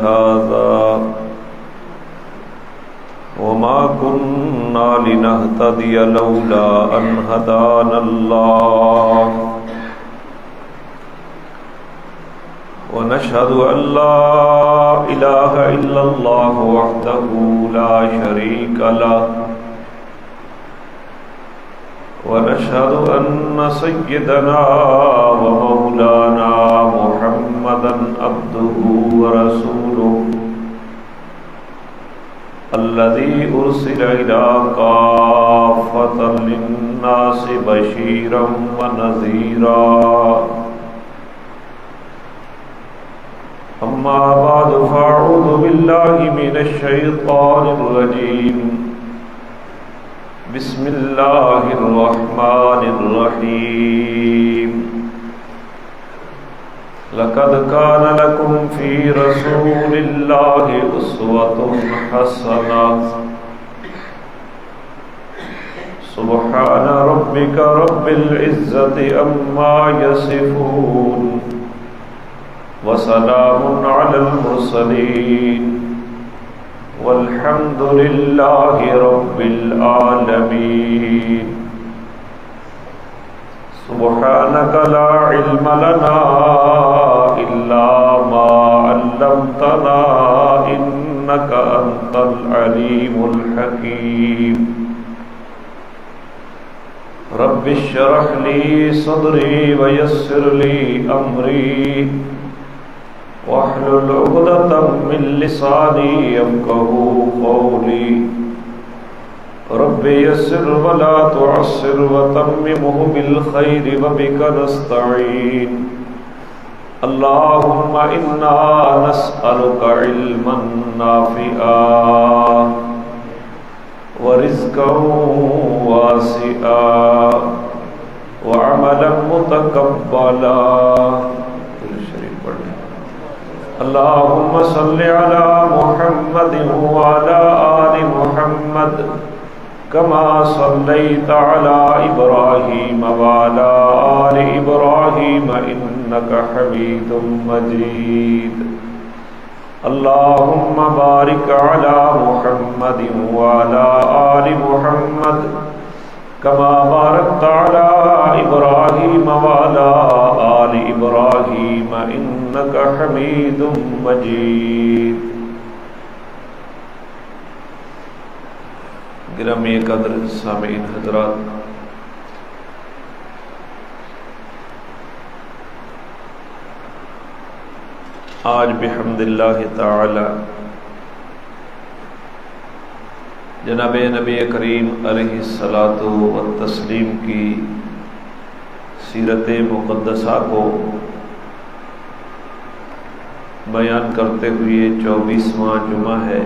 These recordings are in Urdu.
هذا وما كنا لنهتدي لولا أن هدانا الله ونشهد أن لا إله إلا الله وحده لا شريك له ونشهد أن سيدنا ومولانا محمدا عبده ورسوله الذي أرسل إلى كافة للناس بشيرا ونذيرا أما بعد فأعوذ بالله من الشيطان الرجيم بسم الله الرحمن الرحيم لقد كان لكم في رسول الله أسوة حسنة سبحان ربك رب العزة عما يصفون وسلام على المرسلين والحمد لله رب العالمين سبحانك لا علم لنا إلا ما علمتنا إنك أنت العليم الحكيم رب اشرح لي صدري ويسر لي أمري واحلل عقدة من لساني يفقهوا قولي رب يسر ولا تعسر وتممه بالخير وبك نستعين اللهم إنا نسألك علما نافعا ورزقا واسعا وعملا متقبلا اللهم صل على محمد وعلى آل محمد كما صليت على إبراهيم وعلى آل إبراهيم إنك حميد مجيد اللهم بارك على محمد وعلى آل محمد كما باركت على إبراهيم وعلى آل إبراهيم إنك حميد مجيد گرامی قدر سامعین حضرات، آج بحمد اللہ تعالی جناب نبی کریم علیہ الصلاۃ والتسلیم کی سیرت مقدسہ کو بیان کرتے ہوئے 24واں جمعہ ہے۔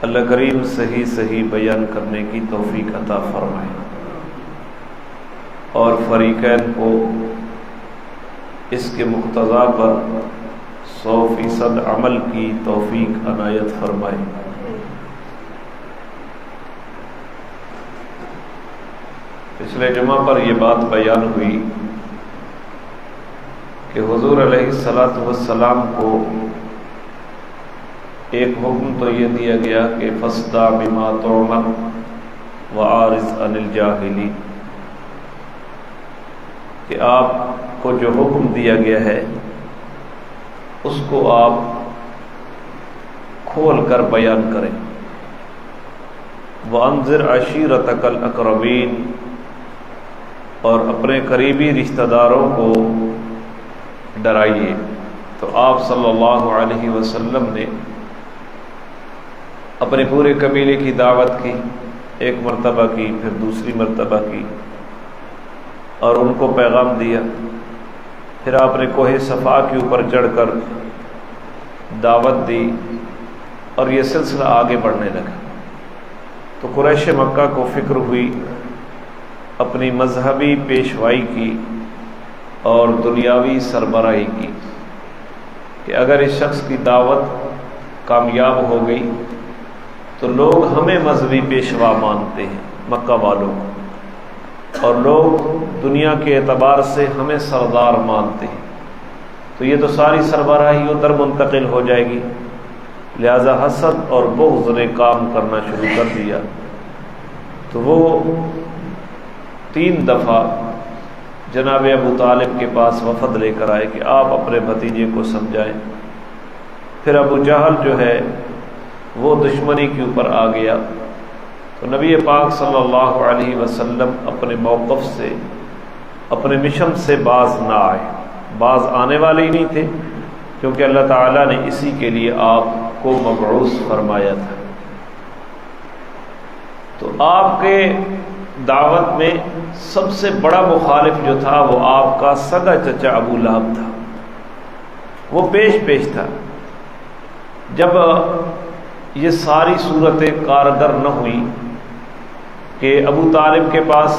اللہ کریم صحیح بیان کرنے کی توفیق عطا فرمائے اور فریقین کو اس کے مقتضا پر 100% عمل کی توفیق عنایت فرمائے۔ پچھلے جمعہ پر یہ بات بیان ہوئی کہ حضور علیہ السلام کو ایک حکم تو یہ دیا گیا کہ فاصدع بما تؤمر وأعرض عن الجاہلین، کہ آپ کو جو حکم دیا گیا ہے اس کو آپ کھول کر بیان کریں۔ وانذر عشیرتک الاقربین، اور اپنے قریبی رشتہ داروں کو ڈرائیے۔ تو آپ صلی اللہ علیہ وسلم نے اپنے پورے قبیلے کی دعوت کی، ایک مرتبہ کی، پھر دوسری مرتبہ کی، اور ان کو پیغام دیا۔ پھر آپ نے کوہ صفا کے اوپر چڑھ کر دعوت دی اور یہ سلسلہ آگے بڑھنے لگا۔ تو قریش مکہ کو فکر ہوئی اپنی مذہبی پیشوائی کی اور دنیاوی سربراہی کی کہ اگر اس شخص کی دعوت کامیاب ہو گئی تو لوگ ہمیں مذہبی پیشوا مانتے ہیں، مکہ والوں کو، اور لوگ دنیا کے اعتبار سے ہمیں سردار مانتے ہیں، تو یہ تو ساری سربراہی ادھر منتقل ہو جائے گی، لہذا حسد اور بغض نے کام کرنا شروع کر دیا۔ تو وہ 3 دفعہ جناب ابو طالب کے پاس وفد لے کر آئے کہ آپ اپنے بھتیجے کو سمجھائیں۔ پھر ابو جہل جو ہے وہ دشمنی کے اوپر آ گیا، تو نبی پاک صلی اللہ علیہ وسلم اپنے موقف سے، اپنے مشن سے باز نہ آئے، باز آنے والے ہی نہیں تھے، کیونکہ اللہ تعالیٰ نے اسی کے لیے آپ کو مبعوث فرمایا تھا۔ تو آپ کے دعوت میں سب سے بڑا مخالف جو تھا وہ آپ کا سگا چچا ابو لہب تھا، وہ پیش تھا۔ جب یہ ساری صورتیں کارگر نہ ہوئی کہ ابو طالب کے پاس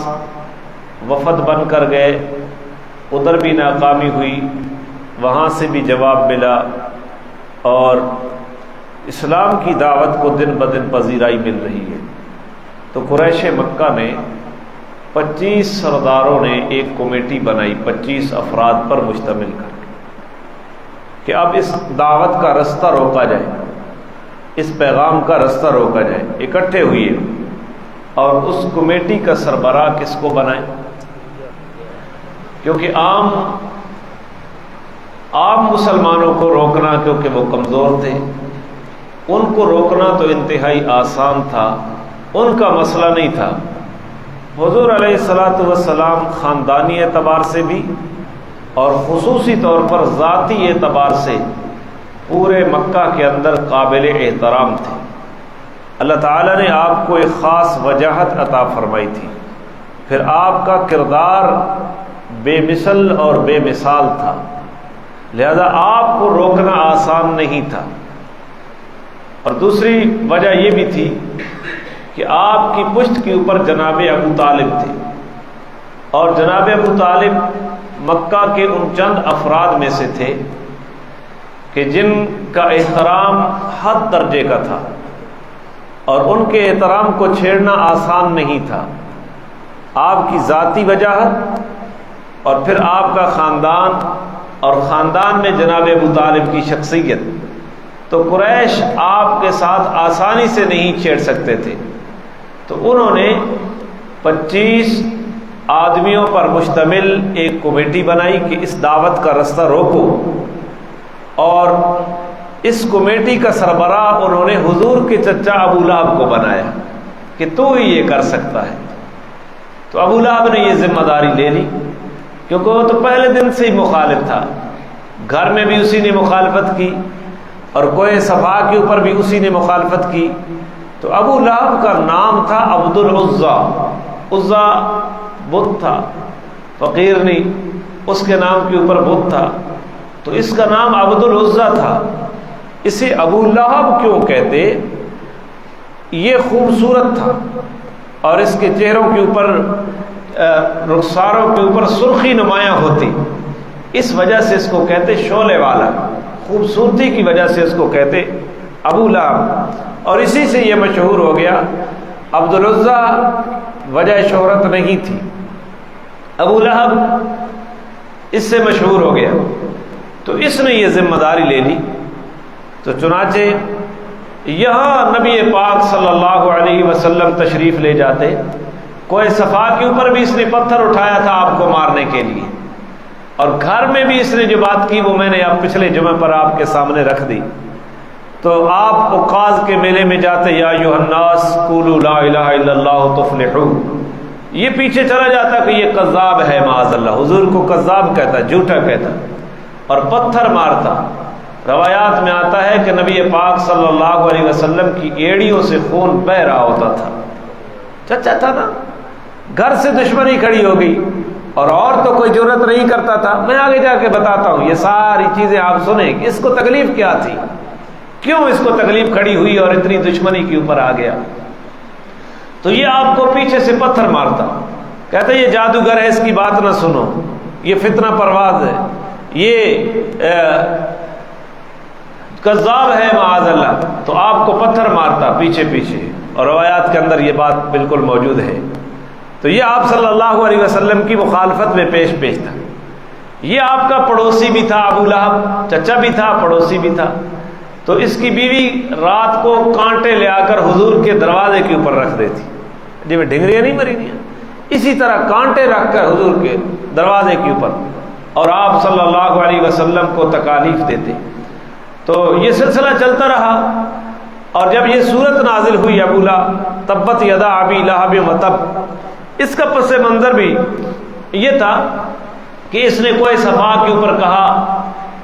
وفد بن کر گئے، ادھر بھی ناکامی ہوئی، وہاں سے بھی جواب ملا، اور اسلام کی دعوت کو دن بدن پذیرائی مل رہی ہے، تو قریش مکہ نے 25 سرداروں نے ایک کمیٹی بنائی 25 افراد پر مشتمل کر کے کہ اب اس دعوت کا رستہ روکا جائے، اس پیغام کا رستہ روکا جائے۔ اکٹھے ہوئے اور اس کمیٹی کا سربراہ کس کو بنائیں؟ کیونکہ عام مسلمانوں کو روکنا، کیونکہ وہ کمزور تھے، ان کو روکنا تو انتہائی آسان تھا، ان کا مسئلہ نہیں تھا۔ حضور علیہ الصلاۃ والسلام خاندانی اعتبار سے بھی اور خصوصی طور پر ذاتی اعتبار سے پورے مکہ کے اندر قابل احترام تھے۔ اللہ تعالیٰ نے آپ کو ایک خاص وجاہت عطا فرمائی تھی، پھر آپ کا کردار بے مثل اور بے مثال تھا، لہذا آپ کو روکنا آسان نہیں تھا۔ اور دوسری وجہ یہ بھی تھی کہ آپ کی پشت کے اوپر جناب ابو طالب تھے، اور جناب ابو طالب مکہ کے ان چند افراد میں سے تھے کہ جن کا احترام حد درجے کا تھا، اور ان کے احترام کو چھیڑنا آسان نہیں تھا۔ آپ کی ذاتی وجاہت اور پھر آپ کا خاندان، اور خاندان میں جناب ابو طالب کی شخصیت، تو قریش آپ کے ساتھ آسانی سے نہیں چھیڑ سکتے تھے۔ تو انہوں نے 25 آدمیوں پر مشتمل ایک کمیٹی بنائی کہ اس دعوت کا رستہ روکو، اور اس کمیٹی کا سربراہ انہوں نے حضور کے چچا ابو لہب کو بنایا کہ تو ہی یہ کر سکتا ہے۔ تو ابو لہب نے یہ ذمہ داری لے لی، کیونکہ وہ تو پہلے دن سے ہی مخالف تھا، گھر میں بھی اسی نے مخالفت کی، اور کوہ صفا کے اوپر بھی اسی نے مخالفت کی۔ تو ابو لہب کا نام تھا عبد العزا، عزا بت تھا، فقیر نہیں، اس کے نام کے اوپر بت تھا، تو اس کا نام عبد العزا تھا۔ اسے ابو لہب کیوں کہتے؟ یہ خوبصورت تھا، اور اس کے چہروں کے اوپر، رخساروں کے اوپر سرخی نمایاں ہوتی، اس وجہ سے اس کو کہتے شعلے والا، خوبصورتی کی وجہ سے اس کو کہتے ابو لہب، اور اسی سے یہ مشہور ہو گیا۔ عبد العزا وجہ شہرت نہیں تھی، ابو لہب اس سے مشہور ہو گیا، تو اس نے یہ ذمہ داری لے لی۔ تو چنانچہ یہاں نبی پاک صلی اللہ علیہ وسلم تشریف لے جاتے، کوہ صفا کے اوپر بھی اس نے پتھر اٹھایا تھا آپ کو مارنے کے لیے، اور گھر میں بھی اس نے جو بات کی وہ میں نے اب پچھلے جمعے پر آپ کے سامنے رکھ دی۔ تو آپ عکاظ کے میلے میں جاتے، یا ایھا الناس قولوا لا الہ الا اللہ تفلحوا، یہ پیچھے چلا جاتا کہ یہ کذاب ہے، معاذ اللہ، حضور کو کذاب کہتا، جھوٹا کہتا، اور پتھر مارتا۔ روایات میں آتا ہے کہ نبی پاک صلی اللہ علیہ وسلم کی ایڑیوں سے خون بہ رہا ہوتا تھا۔ چچا تھا نا، گھر سے دشمنی کھڑی ہو گئی، اور تو کوئی جرأت نہیں کرتا تھا۔ میں آگے جا کے بتاتا ہوں، یہ ساری چیزیں آپ سنیں کہ اس کو تکلیف کیا تھی، کیوں اس کو تکلیف کھڑی ہوئی اور اتنی دشمنی کے اوپر آ گیا۔ تو یہ آپ کو پیچھے سے پتھر مارتا، کہتا یہ جادوگر ہے، اس کی بات نہ سنو، یہ فتنہ پرواز ہے، یہ کذاب ہے معاذ اللہ، تو آپ کو پتھر مارتا پیچھے پیچھے، اور روایات کے اندر یہ بات بالکل موجود ہے۔ تو یہ آپ صلی اللہ علیہ وسلم کی مخالفت میں پیش تھا۔ یہ آپ کا پڑوسی بھی تھا، ابو لہب چچا بھی تھا، پڑوسی بھی تھا، تو اس کی بیوی رات کو کانٹے لے آ کر حضور کے دروازے کے اوپر رکھ دیتی، جی میں ڈھنگریاں نہیں مری نہیں، اسی طرح کانٹے رکھ کر حضور کے دروازے کے اوپر، اور آپ صلی اللہ علیہ وسلم کو تکالیف دیتے. تو یہ سلسلہ چلتا رہا، اور جب یہ صورت نازل ہوئی ابو لہب تبت یدا ابی لہب وتب، اس کا پس منظر بھی یہ تھا کہ اس نے کوئی صفا کے اوپر کہا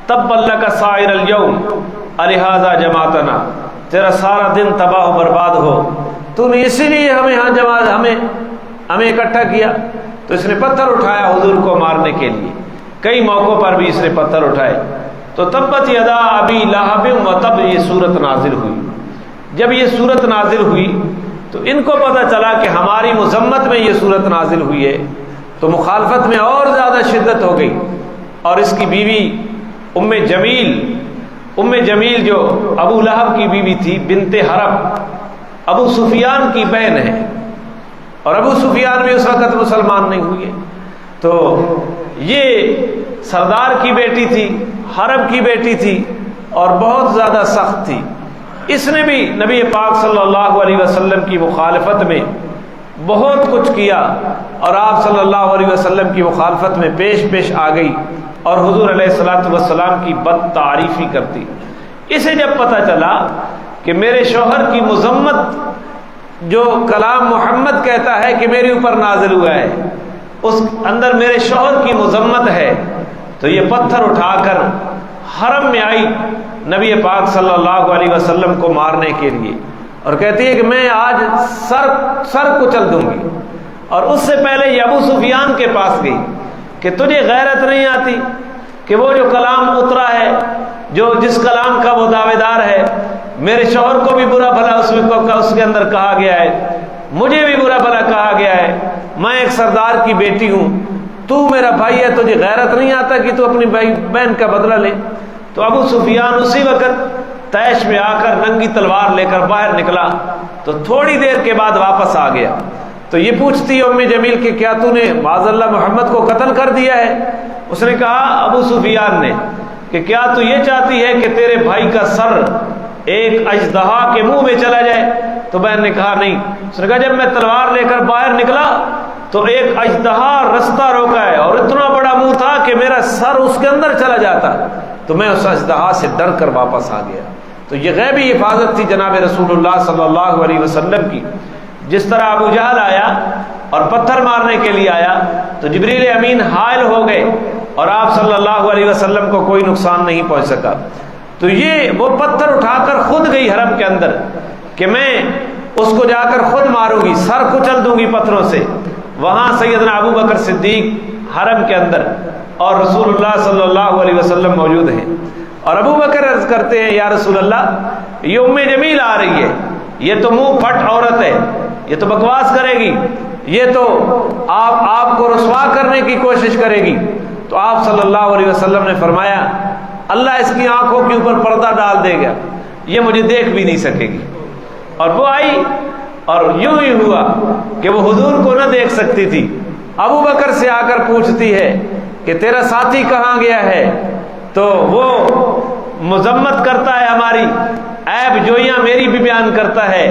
تب اللہ کا سائر الیوم الہذا جماعتنا، تیرا سارا دن تباہ و برباد ہو، تو نے اسی لیے ہمیں اکٹھا کیا. تو اس نے پتھر اٹھایا حضور کو مارنے کے لیے، کئی موقعوں پر بھی اس نے پتھر اٹھائے. تو تبت یدا ابی لہب وتب یہ صورت نازل ہوئی. جب یہ صورت نازل ہوئی تو ان کو پتہ چلا کہ ہماری مذمت میں یہ صورت نازل ہوئی ہے، تو مخالفت میں اور زیادہ شدت ہو گئی. اور اس کی بیوی ام جمیل جو ابو لہب کی بیوی تھی، بنت حرب، ابو سفیان کی بہن ہے، اور ابو سفیان بھی اس وقت مسلمان نہیں ہوئے. تو یہ سردار کی بیٹی تھی، حرب کی بیٹی تھی، اور بہت زیادہ سخت تھی. اس نے بھی نبی پاک صلی اللہ علیہ وسلم کی مخالفت میں بہت کچھ کیا، اور آپ صلی اللہ علیہ وسلم کی مخالفت میں پیش آ گئی، اور حضور علیہ الصلوۃ والسلام کی بد تعریفی کرتی. اسے جب پتہ چلا کہ میرے شوہر کی مذمت جو کلام محمد کہتا ہے کہ میرے اوپر نازل ہوا ہے، اس اندر میرے شوہر کی مذمت ہے، تو یہ پتھر اٹھا کر حرم میں آئی نبی پاک صلی اللہ علیہ وسلم کو مارنے کے لیے، اور کہتی ہے کہ میں آج سر کچل دوں گی. اور اس سے پہلے یہ ابو سفیان کے پاس گئی کہ تجھے غیرت نہیں آتی کہ وہ جو کلام اترا ہے، جس کلام کا وہ دعوے دار ہے، میرے شوہر کو بھی برا بھلا اس کے اندر کہا گیا ہے، مجھے بھی برا بھلا کہا گیا ہے، میں ایک سردار کی بیٹی ہوں، تو میرا بھائی ہے، تجھے غیرت نہیں آتا کہ تو اپنی بہن کا بدلہ لے. تو ابو سفیان اسی وقت طیش میں آ کر ننگی تلوار لے کر باہر نکلا، تو تھوڑی دیر کے بعد واپس آ گیا. تو یہ پوچھتی ام جمیل کہ کیا تو نے معاذ اللہ محمد کو قتل کر دیا ہے؟ اس نے کہا ابو سفیان نے کہ کیا تو یہ چاہتی ہے کہ تیرے بھائی کا سر ایک اژدہا کے منہ میں چلا جائے؟ تو بہن نے کہا نہیں. اس نے کہا جب میں تلوار لے کر باہر نکلا تو ایک اژدہا رستہ روکا ہے، اور اتنا بڑا منہ تھا کہ میرا سر اس کے اندر چلا جاتا، تو میں اس اژدہا سے ڈر کر واپس آ گیا. تو یہ غیبی حفاظت تھی جناب رسول اللہ صلی اللہ علیہ وسلم کی. جس طرح ابو جہل آیا اور پتھر مارنے کے لیے آیا تو جبریل امین حائل ہو گئے، اور آپ صلی اللہ علیہ وسلم کو کوئی نقصان نہیں پہنچ سکا. تو یہ وہ پتھر اٹھا کر خود گئی حرم کے اندر کہ میں اس کو جا کر خود ماروں گی، سر کچل دوں گی پتھروں سے. وہاں سیدنا ابو بکر صدیق حرم کے اندر اور رسول اللہ صلی اللہ علیہ وسلم موجود ہیں، اور ابو بکر عرض کرتے ہیں یا رسول اللہ یہ ام جمیل آ رہی ہے، یہ تو منہ پھٹ عورت ہے، یہ تو بکواس کرے گی، یہ تو آپ کو رسوا کرنے کی کوشش کرے گی. تو آپ صلی اللہ علیہ وسلم نے فرمایا اللہ اس کی آنکھوں کے اوپر پردہ ڈال دے گا، یہ مجھے دیکھ بھی نہیں سکے گی. اور وہ آئی اور یوں ہی ہوا کہ وہ حضور کو نہ دیکھ سکتی تھی. ابو بکر سے آ کر پوچھتی ہے کہ تیرا ساتھی کہاں گیا ہے؟ تو وہ مذمت کرتا ہے، ہماری عیب جوئیاں میری بھی بیان کرتا ہے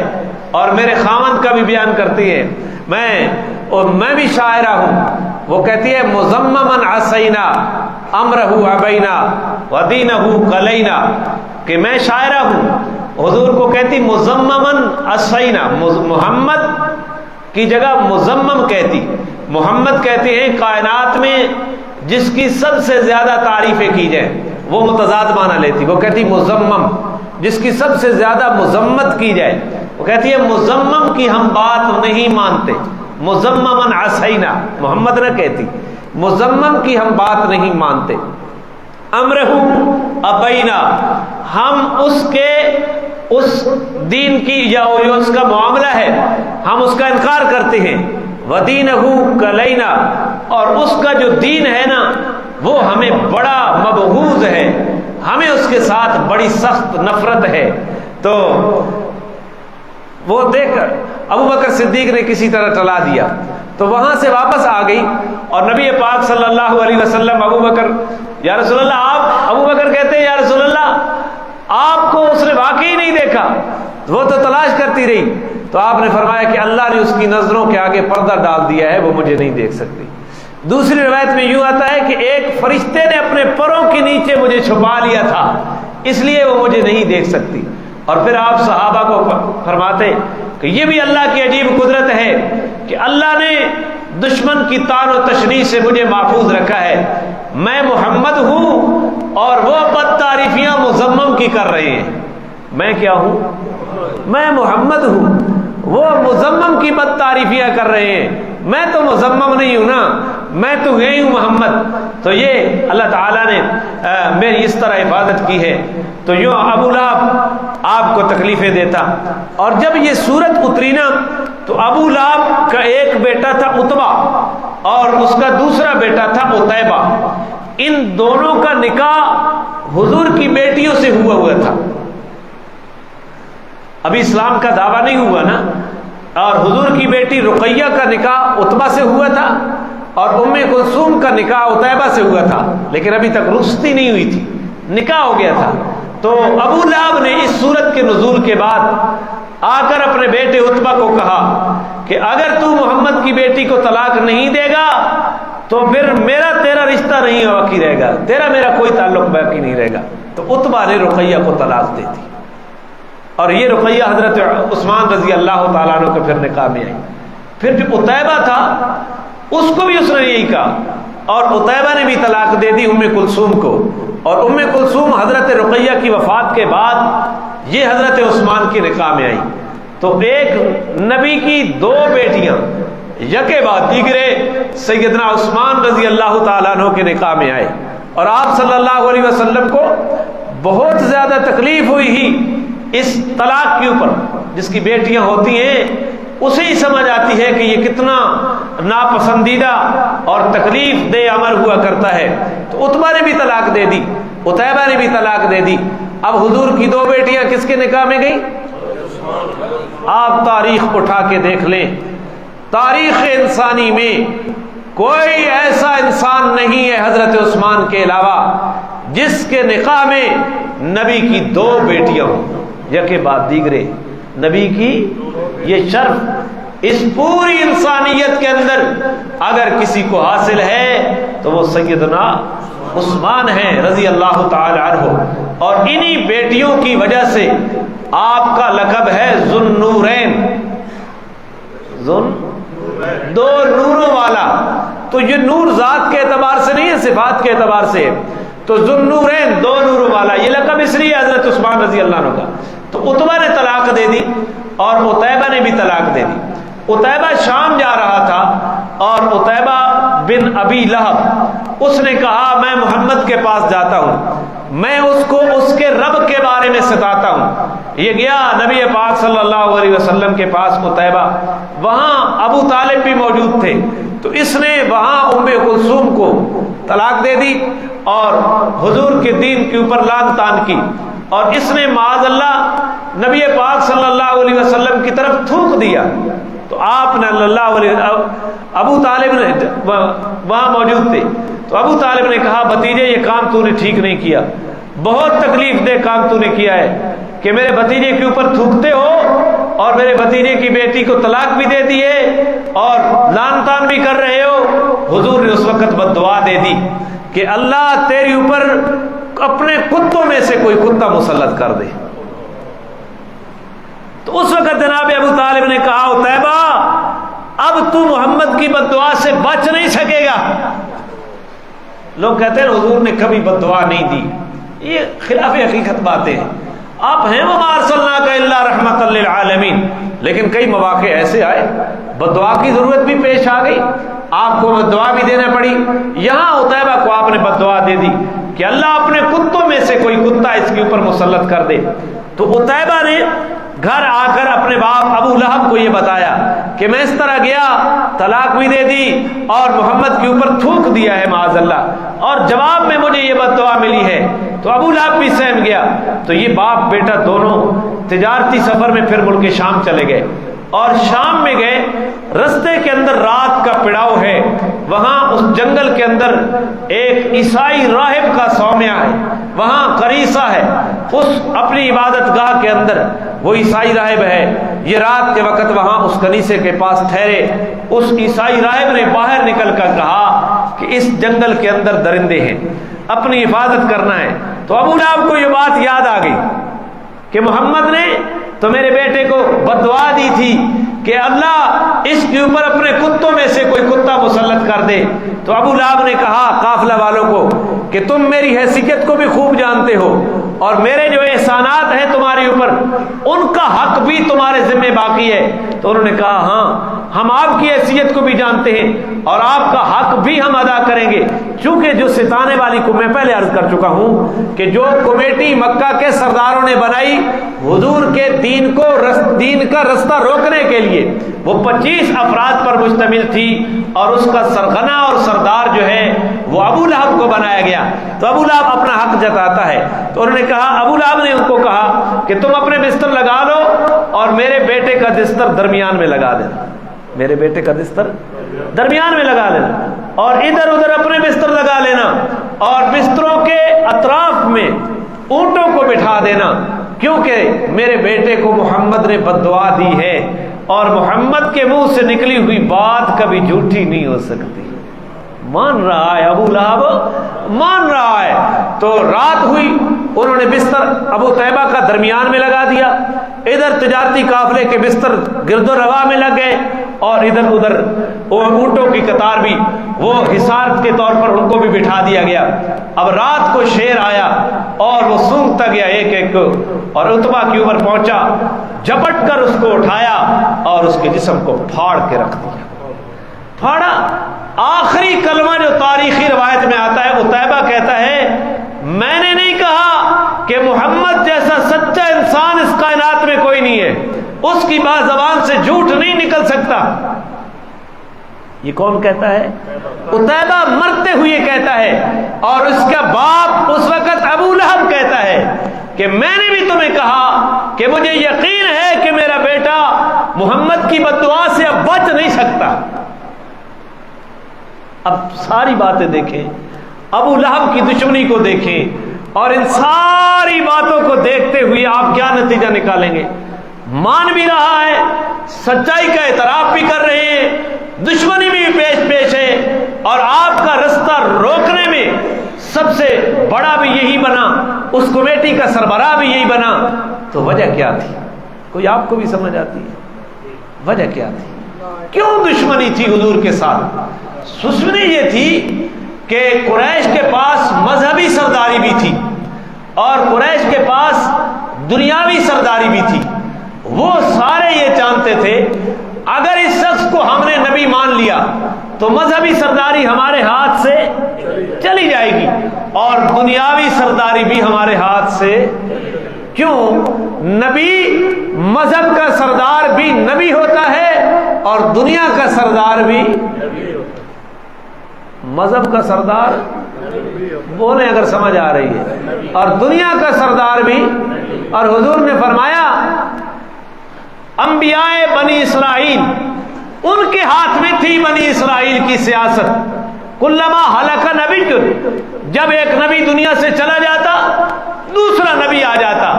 اور میرے خاوند کا بھی بیان کرتی ہے، میں بھی شاعرہ ہوں. وہ کہتی ہے مذممن عصینا امرہ ابینا ودینہ کلینا، کہ میں شاعرہ ہوں. حضور کو کہتی مذممن عصینا، محمد کی جگہ مذمم کہتی. محمد کہتے ہیں کائنات میں جس کی سب سے زیادہ تعریفیں کی جائیں، وہ متضاد معنی لیتی. وہ کہتی مذمم، جس کی سب سے زیادہ مذمت کی جائے. وہ کہتی ہے مذمم کی ہم بات نہیں مانتے، مذممن عصینا، محمد نہ کہتی، مذمم کی ہم بات نہیں مانتے. امرہ ابینا، ہم اس دین کی یا اس کا معاملہ ہے ہم اس کا انکار کرتے ہیں. ودینہ کلینا، اور اس کا جو دین ہے نا وہ ہمیں بڑا مبغوض ہے، ہمیں اس کے ساتھ بڑی سخت نفرت ہے. تو وہ دیکھ کر ابو بکر صدیق نے کسی طرح ٹلا دیا، تو وہاں سے واپس آ گئی اور نبی پاک صلی اللہ علیہ وسلم ابو بکر، یا رسول اللہ آپ، ابو بکر کہتے ہیں یا رسول اللہ آپ کو اس نے واقعی نہیں دیکھا، وہ تو تلاش کرتی رہی، تو آپ نے فرمایا کہ اللہ نے اس کی نظروں کے آگے پردہ ڈال دیا ہے، وہ مجھے نہیں دیکھ سکتی۔ دوسری روایت میں یوں آتا ہے کہ ایک فرشتے نے اپنے پروں کے نیچے مجھے چھپا لیا تھا، اس لیے وہ مجھے نہیں دیکھ سکتی۔ اور پھر آپ صحابہ کو فرماتے کہ یہ بھی اللہ کی عجیب قدرت ہے کہ اللہ نے دشمن کی طعن و تشنیع سے مجھے محفوظ رکھا ہے، میں محمد ہوں اور وہ بد تعریفیاں مذمم کی کر رہے ہیں۔ میں کیا ہوں؟ میں محمد ہوں، وہ مذمم کی بد تعریفیاں کر رہے ہیں، میں تو مذمم نہیں ہوں نا، میں تو یہی ہوں محمد۔ تو یہ اللہ تعالیٰ نے میری اس طرح حفاظت کی ہے۔ تو یوں ابو لہب آپ کو تکلیفیں دیتا، اور جب یہ صورت اتری نا تو ابو لہب کا ایک بیٹا تھا عتبہ اور اس کا دوسرا بیٹا تھا عتیبہ، ان دونوں کا نکاح حضور کی بیٹیوں سے ہوا تھا۔ ابھی اسلام کا دعویٰ نہیں ہوا نا، اور حضور کی بیٹی رقیہ کا نکاح عتبہ سے ہوا تھا اور ام کلثوم کا نکاح عتیبہ سے ہوا تھا، لیکن ابھی تک رخصتی نہیں ہوئی تھی، نکاح ہو گیا تھا۔ تو ابو لہب نے اس سورت کے نزول کے بعد آ کر اپنے بیٹے عتبہ کو کہا کہ اگر تو محمد کی بیٹی کو طلاق نہیں دے گا تو پھر میرا تیرا رشتہ نہیں باقی رہے گا، تیرا میرا کوئی تعلق باقی نہیں رہے گا۔ تو عتبہ نے رقیہ کو طلاق دے دی، اور یہ رقیہ حضرت عثمان رضی اللہ تعالیٰ عنہ کے پھر نکاح میں آئی۔ پھر جو عتیبہ تھا اس کو بھی اس نے یہی کہا، اور عتیبہ نے بھی طلاق دے دی ام کلثوم کو، اور ام کلثوم حضرت رقیہ کی وفات کے بعد یہ حضرت عثمان کی نکاح میں آئی۔ تو ایک نبی کی دو بیٹیاں یکے بعد دیگرے سیدنا عثمان رضی اللہ تعالیٰ عنہ کے نکاح میں آئے، اور آپ صلی اللہ علیہ وسلم کو بہت زیادہ تکلیف ہوئی ہی اس طلاق کے اوپر۔ جس کی بیٹیاں ہوتی ہیں اسے ہی سمجھ آتی ہے کہ یہ کتنا ناپسندیدہ اور تکلیف دہ عمل ہوا کرتا ہے۔ تو عتبہ نے بھی طلاق دے دی، عتیبہ نے بھی طلاق دے دی۔ اب حضور کی دو بیٹیاں کس کے نکاح میں گئیں؟ آپ تاریخ اٹھا کے دیکھ لیں، تاریخ انسانی میں کوئی ایسا انسان نہیں ہے حضرت عثمان کے علاوہ جس کے نکاح میں نبی کی دو بیٹیاں ہوں یکے بعد دیگرے۔ نبی کی یہ شرف اس پوری انسانیت کے اندر اگر کسی کو حاصل ہے تو وہ سیدنا عثمان ہیں رضی اللہ تعالی عنہ، اور انہی بیٹیوں کی وجہ سے آپ کا لقب ہے ذو النورین، دو نوروں والا۔ تو یہ نور ذات کے اعتبار سے نہیں ہے، صفات کے اعتبار سے ہے۔ تو ذو النورین، دو نوروں والا، یہ لقب اس لیے حضرت عثمان رضی اللہ عنہ کا۔ تو عتبہ نے طلاق دے دی اور عتیبہ نے بھی طلاق دے دی۔ عتیبہ شام جا رہا تھا اور عتیبہ بن ابی لہب اس نے کہا میں محمد کے پاس جاتا ہوں، میں اس کو اس کے رب کے بارے میں ستاتا ہوں۔ یہ گیا نبی پاک صلی اللہ علیہ وسلم کے پاس عتیبہ، وہاں ابو طالب بھی موجود تھے، تو اس نے وہاں ام کلثوم کو طلاق دے دی اور حضور کے دین کے اوپر لعن طعن کی، اور اس نے معاذ اللہ نبی پاک صلی اللہ علیہ وسلم کی طرف تھوک دیا۔ تو آپ نے اللہ علیہ ابو طالب نے وہاں موجود تھے، تو ابو طالب نے کہا بھتیجے یہ کام تو نے ٹھیک نہیں کیا، بہت تکلیف دہ کام تو نے کیا ہے کہ میرے بھتیجے کے اوپر تھوکتے ہو اور میرے بھتیجے کی بیٹی کو طلاق بھی دے دی ہے اور لعن طعن بھی کر رہے ہو۔ حضور نے اس وقت بد دعا دے دی کہ اللہ تیرے اوپر اپنے کتوں میں سے کوئی کتا مسلط کر دے۔ تو اس وقت جناب ابو طالب نے کہا عتیبہ اب تو محمد کی بد دعا سے بچ نہیں سکے گا۔ لوگ کہتے ہیں حضور نے کبھی بد دعا نہیں دی، یہ خلاف حقیقت باتیں ہیں۔ آپ ہیں وما ارسلناک الا رحمۃ للعالمین، لیکن کئی مواقع ایسے آئے بد دعا کی ضرورت بھی پیش آ گئی، آپ کو بد دعا بھی دینا پڑی۔ یہاں عتیبہ کو آپ نے بد دعا دے دی کہ اللہ اپنے کتوں میں سے کوئی کتا اس کے اوپر مسلط کر دے۔ تو عتیبہ نے گھر آ کر اپنے باپ ابو لہب کو یہ بتایا کہ میں اس طرح گیا، طلاق بھی دے دی اور محمد کے اوپر تھوک دیا ہے معاذ اللہ، اور جواب میں مجھے یہ بد دعا ملی ہے۔ تو ابو لہب بھی سہم گیا. تو یہ باپ بیٹا دونوں تجارتی سفر میں پھر ملک شام چلے گئے اور شام میں گئے. رستے کے اندر رات کا پڑاؤ ہے, وہاں اس جنگل کے اندر ایک عیسائی راہب کا صومعہ ہے, وہاں قریصہ ہے. اس اپنی عبادت گاہ کے اندر وہ عیسائی راہب ہے. یہ رات کے وقت وہاں اس کنیسے کے پاس ٹھہرے. اس عیسائی راہب نے باہر نکل کر کہا کہ اس جنگل کے اندر درندے ہیں, اپنی حفاظت کرنا ہے. تو ابو لہب کو یہ بات یاد آ گئی کہ محمد نے تو میرے بیٹے کو بددعا دی تھی کہ اللہ اس کے اوپر اپنے کتوں میں سے کوئی کتا مسلط کر دے. تو ابو لہب نے کہا قافلہ والوں کو کہ تم میری حیثیت کو بھی خوب جانتے ہو اور میرے جو احسانات ہیں تمہارے اوپر ان کا حق بھی تمہارے ذمہ باقی ہے. تو انہوں نے کہا ہاں ہم آپ کی حیثیت کو بھی جانتے ہیں اور آپ کا حق بھی ہم ادا کریں گے. چونکہ جو ستانے والی کو میں پہلے عرض کر چکا ہوں کہ جو کمیٹی مکہ کے سرداروں نے بنائی حضور کے دین کا رستہ روکنے کے لیے, وہ 25 افراد پر مشتمل تھی اور اس کا سرغنہ اور سردار جو ہے وہ ابو لہب کو بنایا گیا. تو ابو لہب اپنا حق جتاتا ہے. تو انہوں نے کہا, ابو لہب نے ان کو کہا کہ تم اپنے بستر لگا لو اور میرے بیٹے کا بستر درمیان میں لگا دینا, میرے بیٹے کا بستر درمیان میں لگا لینا اور ادھر ادھر اپنے بستر لگا لینا اور بستروں کے اطراف میں اونٹوں کو بٹھا دینا, کیونکہ میرے بیٹے کو محمد نے بددعا دی ہے اور محمد کے منہ سے نکلی ہوئی بات کبھی جھوٹی نہیں ہو سکتی. مان رہا ہے ابو لہب, مان رہا ہے. تو رات ہوئی, انہوں نے بستر ابو طیبہ کا درمیان میں لگا دیا, ادھر تجارتی قافلے کے بستر گرد و رواں میں لگ گئے اور ادھر ادھر اونٹوں کی قطار بھی وہ حصار کے طور پر ان کو بھی بٹھا دیا گیا. اب رات کو شیر آیا اور وہ سونگتا گیا ایک ایک کو اور عتبہ کے اوپر پہنچا, جھپٹ کر اس کو اٹھایا اور اس کے جسم کو پھاڑ کے رکھ دیا. پھاڑا. آخری کلمہ جو تاریخی روایت میں آتا ہے, عتیبہ کہتا ہے میں نے نہیں کہا کہ محمد جیسا سچا انسان اس کائنات میں کوئی نہیں ہے, اس کی بات زبان سے جھوٹ نہیں نکل سکتا. یہ کون کہتا ہے؟ عتیبہ مرتے ہوئے کہتا ہے. اور اس کا باپ اس وقت ابو لہب کہتا ہے کہ میں نے بھی تمہیں کہا کہ مجھے یقین ہے کہ میرا بیٹا محمد کی بددعا سے اب بچ نہیں سکتا. اب ساری باتیں دیکھیں, ابو لہب کی دشمنی کو دیکھیں اور ان ساری باتوں کو دیکھتے ہوئے آپ کیا نتیجہ نکالیں گے؟ مان بھی رہا ہے, سچائی کا اعتراف بھی کر رہے ہیں, دشمنی بھی پیش ہے اور آپ کا رستہ روکنے میں سب سے بڑا بھی یہی بنا, اس کمیٹی کا سربراہ بھی یہی بنا. تو وجہ کیا تھی؟ کوئی آپ کو بھی سمجھ آتی ہے وجہ کیا تھی؟ کیوں دشمنی تھی حضور کے ساتھ؟ دشمنی یہ تھی کہ قریش کے پاس مذہبی سرداری بھی تھی اور قریش کے پاس دنیاوی سرداری بھی تھی. وہ سارے یہ جانتے تھے اگر اس شخص کو ہم نے نبی مان لیا تو مذہبی سرداری ہمارے ہاتھ سے چلی جائے گی اور دنیاوی سرداری بھی ہمارے ہاتھ سے. کیوں؟ نبی مذہب کا سردار بھی نبی ہوتا ہے اور دنیا کا سردار بھی. مذہب کا سردار بولیں اگر سمجھ آ رہی ہے, اور دنیا کا سردار بھی. اور حضور نے فرمایا انبیاء بنی اسرائیل ان کے ہاتھ میں تھی بنی اسرائیل کی سیاست. کلما ہلک نبی, جب ایک نبی دنیا سے چلا جاتا دوسرا نبی آ جاتا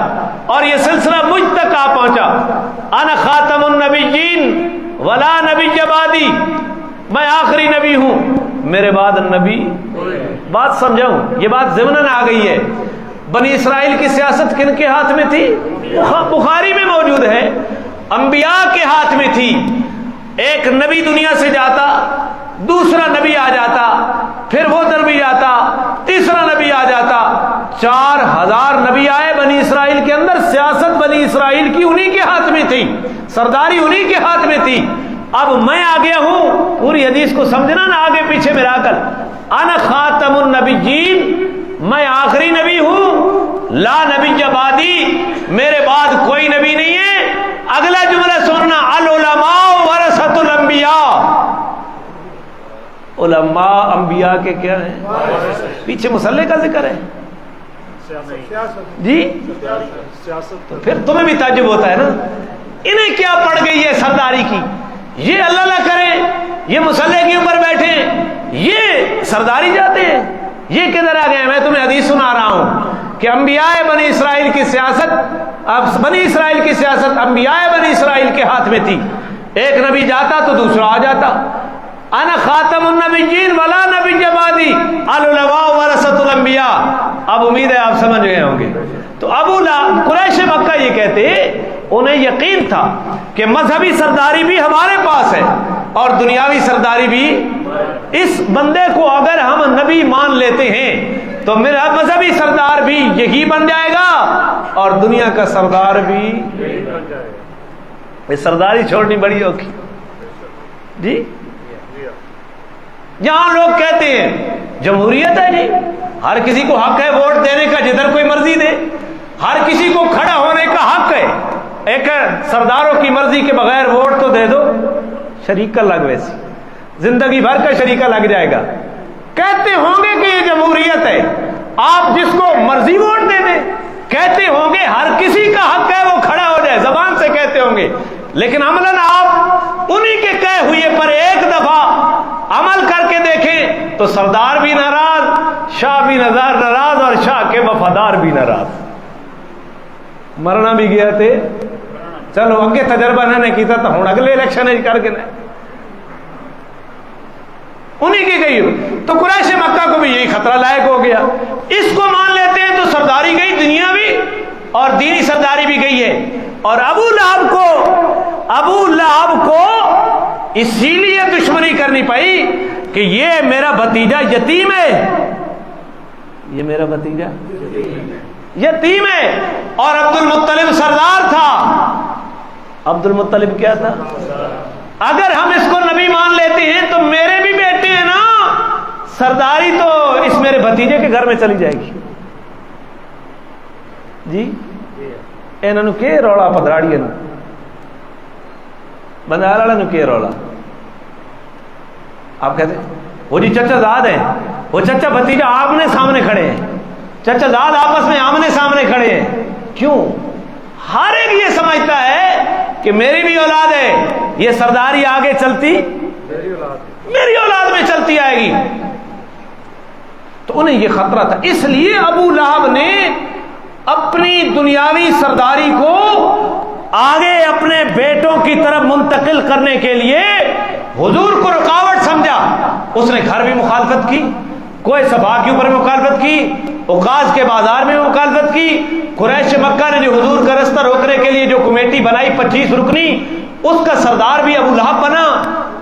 اور یہ سلسلہ مجھ تک آ پہنچا. انا خاتم النبیین ولا نبی بعدی, میں آخری نبی ہوں, میرے بعد نبی. بات سمجھاؤں, یہ بات ضمناً آ گئی ہے. بنی اسرائیل کی سیاست کن کے ہاتھ میں تھی؟ بخاری میں موجود ہے. انبیاء کے ہاتھ میں تھی. ایک نبی دنیا سے جاتا دوسرا نبی آ جاتا, پھر وہ نبی آتا, تیسرا نبی آ جاتا. 4000 نبی آئے بنی اسرائیل کے اندر. سیاست بنی اسرائیل کی انہی کے ہاتھ میں تھی, سرداری انہی کے ہاتھ میں تھی. اب میں آ گیا ہوں, پوری حدیث کو سمجھنا نا آگے پیچھے میرا کر. انا خاتم النبیین, میں آخری نبی ہوں. لا نبی بعدی, میرے بعد کوئی نبی نہیں ہے. اگلا جملہ سننا, العلماء ورثۃ الانبیاء. علماء انبیاء کے کیا ہیں؟ پیچھے مصلی کا ذکر ہے. جی تو پھر تمہیں بھی تعجب ہوتا ہے نا، انہیں کیا پڑ گئی ہے سرداری کی، یہ اللہ اللہ کریں، یہ مسلح کے اوپر بیٹھے، یہ سرداری جاتے ہیں، یہ کدھر آ گئے؟ میں تمہیں حدیث سنا رہا ہوں کہ انبیاء بنی اسرائیل کی سیاست، اب بنی اسرائیل کی سیاست انبیاء بنی اسرائیل کے ہاتھ میں تھی، ایک نبی جاتا تو دوسرا آ جاتا، انا خاتم النبیین ولا نبی بعدی العلماء ورثۃ الانبیاء۔ اب امید ہے آپ سمجھ گئے ہوں گے۔ تو ابو لہب قریش مکہ یہ کہتے، انہیں یقین تھا کہ مذہبی سرداری بھی ہمارے پاس ہے اور دنیاوی سرداری بھی، اس بندے کو اگر ہم نبی مان لیتے ہیں تو میرا مذہبی سردار بھی یہی بن جائے گا اور دنیا کا سردار بھی یہی بن جائے گا۔ یہ سرداری چھوڑنی بڑی ہوگی جی۔ یہاں لوگ کہتے ہیں جمہوریت ہے جی، ہر کسی کو حق ہے ووٹ دینے کا جدھر کوئی مرضی دے، ہر کسی کو کھڑا ہونے کا حق ہے، ایک سرداروں کی مرضی کے بغیر ووٹ تو دے دو، شریکہ لگ ویسی زندگی بھر کا شریکہ لگ جائے گا۔ کہتے ہوں گے کہ یہ جمہوریت ہے، آپ جس کو مرضی ووٹ دے دیں، کہتے ہوں گے ہر کسی کا حق ہے وہ کھڑا ہو جائے، زبان سے کہتے ہوں گے، لیکن عملاً آپ انہی کے کہے ہوئے پر ایک دفعہ عمل کر کے دیکھیں تو سردار بھی ناراض، شاہ بھی ناراض اور شاہ کے وفادار بھی ناراض۔ مرنا بھی گیا تھے، چلو اگے تجربہ نہ کیتا تو ہوں اگلے الیکشن کر کے انہی کی گئی ہو۔ تو قریش مکہ کو بھی یہی خطرہ لائق ہو گیا، اس کو مان لیتے ہیں تو سرداری گئی دنیاوی اور دینی سرداری بھی گئی ہے۔ اور ابو لہب کو اسی لیے دشمنی کرنی پئی کہ یہ میرا بھتیجا یتیم ہے، یہ میرا بھتیجا یتیم ہے، اور عبد المطلب سردار تھا۔ عبد المطلب کیا تھا؟ اگر ہم اس کو نبی مان لیتے ہیں تو میرے بھی بیٹے ہیں نا، سرداری تو اس میرے بھتیجے کے گھر میں چلی جائے گی جی۔ انہوں کے رولا پدراڑی بندار والے کے رولا، آپ کہتے وہ جی چچا زاد ہیں، وہ چچا بھتیجا آمنے سامنے کھڑے ہیں، چچا زاد آپس میں آمنے سامنے کھڑے ہیں۔ کیوں؟ ہر ایک یہ سمجھتا ہے کہ میری بھی اولاد ہے، یہ سرداری آگے چلتی میری اولاد میں چلتی آئے گی، تو انہیں یہ خطرہ تھا۔ اس لیے ابو لہب نے اپنی دنیاوی سرداری کو آگے اپنے بیٹوں کی طرف منتقل کرنے کے لیے حضور کو رکاوٹ سمجھا۔ اس نے گھر بھی مخالفت کی، کوئی صفا کے اوپر مخالفت کی، اوقاز کے بازار میں مخالفت کی، قریش مکہ نے جو حضور کا رستہ روکنے کے لیے جو کمیٹی بنائی 25 رکنی، اس کا سردار بھی ابو لہب بنا،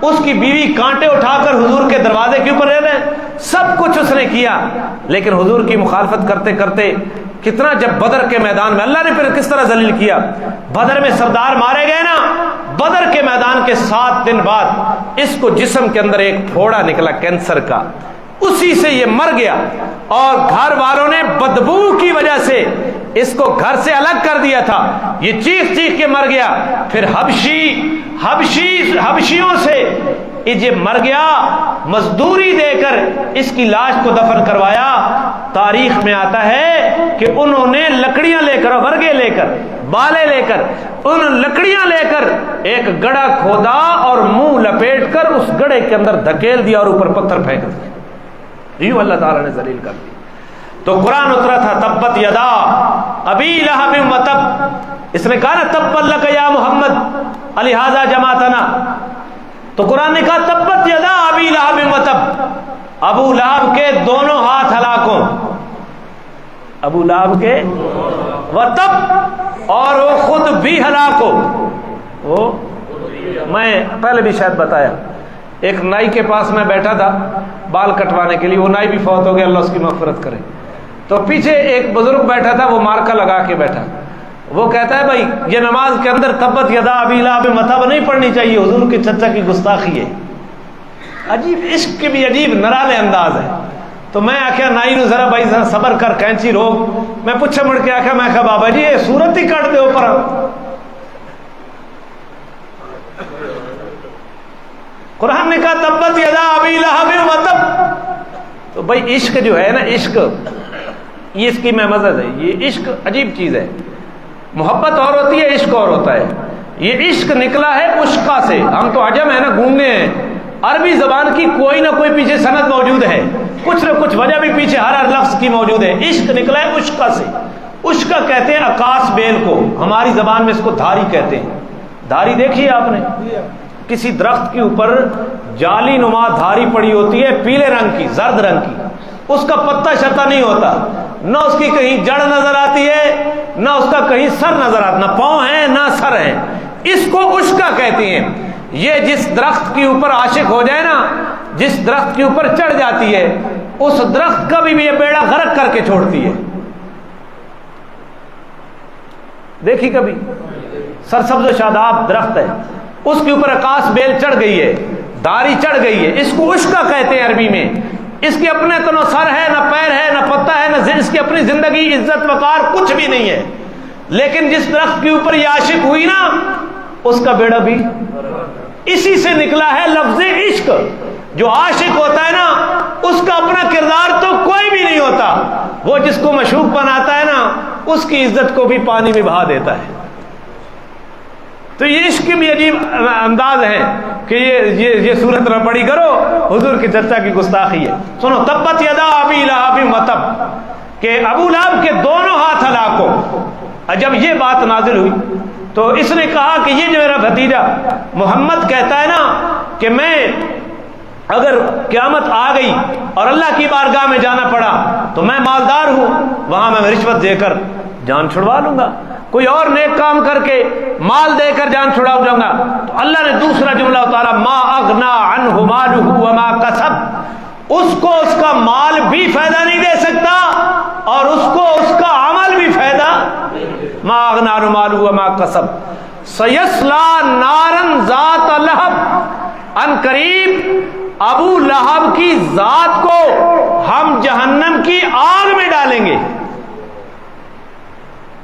اس کی بیوی کانٹے اٹھا کر حضور کے دروازے کے اوپر رہ رہے، سب کچھ اس نے کیا، لیکن حضور کی مخالفت کرتے کرتے کتنا، جب بدر کے میدان میں اللہ نے پھر کس طرح ذلیل کیا، بدر میں سردار مارے گئے نا، بدر کے میدان کے 7 دن بعد اس کو جسم کے اندر ایک پھوڑا نکلا کینسر کا، اسی سے یہ مر گیا، اور گھر والوں نے بدبو کی وجہ سے اس کو گھر سے الگ کر دیا تھا، یہ چیخ چیخ کے مر گیا۔ پھر حبشیوں سے یہ مر گیا، مزدوری دے کر اس کی لاش کو دفن کروایا۔ تاریخ میں آتا ہے کہ انہوں نے لکڑیاں لے کر، ورگے لے کر، بالے لے کر، ان لکڑیاں لے کر ایک گڑھا کھودا اور منہ لپیٹ کر اس گڑھے کے اندر دھکیل دیا اور اوپر پتھر پھینک دیا، یوں اللہ تعالیٰ نے ذلیل کر دیا۔ تو قرآن اترا تھا تبت یدا ابی لہب وتب، اس نے کہا نا تبت لک یا محمد لہذا جماعتنا، تو قرآن نے کہا تبت یدا ابی لہب وتب، ابو لہب کے دونوں ہاتھ ہلاک ہوں، ابو لہب کے وتب، اور وہ خود بھی ہلاک ہو۔ وہ میں پہلے بھی شاید بتایا، ایک نائی کے پاس میں بیٹھا تھا بال کٹوانے کے لیے، وہ نائی بھی فوت ہو گیا، اللہ اس کی مغفرت کرے، تو پیچھے ایک بزرگ بیٹھا تھا، وہ مارکا لگا کے بیٹھا، وہ کہتا ہے بھائی یہ نماز کے اندر تبت یدا ابی لہب وتب نہیں پڑھنی چاہیے، حضور کے چچا کی گستاخی ہے۔ عجیب عشق کے بھی عجیب نرالے انداز ہے۔ تو میں آخیا نائی نو ذرا بھائی ذرا صبر کر، کینچی روک، میں پوچھا مڑ کے آخیا، میں کہا بابا جی یہ صورت ہی کٹ دے اوپر، قرآن نے کہا تبت یدا ابی لہب وتب۔ تو بھائی عشق جو ہے نا، عشق یہ اس کی میں مزد ہے. یہ عشق عجیب چیز ہے. محبت اور ہوتی ہے، عشق اور ہوتا ہے. یہ عشق نکلا ہے عشقہ سے. ہم تو عجم ہے نا، گونگے ہیں. عربی زبان کی کوئی نہ کوئی پیچھے سند موجود ہے، کچھ نہ کچھ وجہ بھی پیچھے ہر لفظ کی موجود ہے. عشق نکلا ہے عشقہ سے. عشقہ کہتے ہیں اکاس بیل کو، ہماری زبان میں اس کو دھاری کہتے ہیں. دھاری دیکھی آپ نے؟ کسی درخت کے اوپر جالی نما دھاری پڑی ہوتی ہے، پیلے رنگ کی، زرد رنگ کی. اس کا پتا شتا نہیں ہوتا، نہ اس کی کہیں جڑ نظر آتی ہے، نہ اس کا کہیں سر نظر آتا، نہ پاؤں ہیں نہ سر ہیں. اس کو عشقہ کہتے ہیں. یہ جس درخت کے اوپر عاشق ہو جائے نا، جس درخت کے اوپر چڑھ جاتی ہے، اس درخت کا بھی یہ بیڑا غرق کر کے چھوڑتی ہے. دیکھی کبھی؟ سرسبز و شاداب درخت ہے، اس کے اوپر اکاس بیل چڑھ گئی ہے، دھاری چڑھ گئی ہے. اس کو عشقہ کہتے ہیں عربی میں. اس کے اپنے تو نہ سر ہے، نہ پیر ہے، نہ پتا ہے، نہ اس کی اپنی زندگی، عزت وقار کچھ بھی نہیں ہے. لیکن جس درخت کے اوپر یہ عاشق ہوئی نا، اس کا بیڑا بھی اسی سے نکلا ہے لفظ عشق. جو عاشق ہوتا ہے نا، اس کا اپنا کردار تو کوئی بھی نہیں ہوتا. وہ جس کو مشوق بناتا ہے نا، اس کی عزت کو بھی پانی میں بہا دیتا ہے. تو یہ عشق بھی عجیب انداز ہے کہ یہ صورت نہ پڑی کرو، حضور کی چرچا کی گستاخی ہے. سنو، تبت یدا ابی لہب وتب، کہ ابو لہب کے دونوں ہاتھ ہلاک ہو. جب یہ بات نازل ہوئی تو اس نے کہا کہ یہ جو میرا بھتیجا محمد کہتا ہے نا کہ میں اگر قیامت آ گئی اور اللہ کی بارگاہ میں جانا پڑا تو میں مالدار ہوں، وہاں میں رشوت دے کر جان چھڑوا لوں گا، کوئی اور نیک کام کر کے مال دے کر جان چھڑا جاؤں گا. تو اللہ نے دوسرا جملہ اتارا، ما اغنا عنہ مالہ وما کسب. اس کو اس کا مال بھی فائدہ نہیں دے سکتا اور اس کو اس کا عمل بھی فائدہ. ما اغنا عنہ مالہ وما کسب سیصلی نارا ذات لہب. ان قریب ابو لہب کی ذات کو ہم جہنم کی آگ میں ڈالیں گے.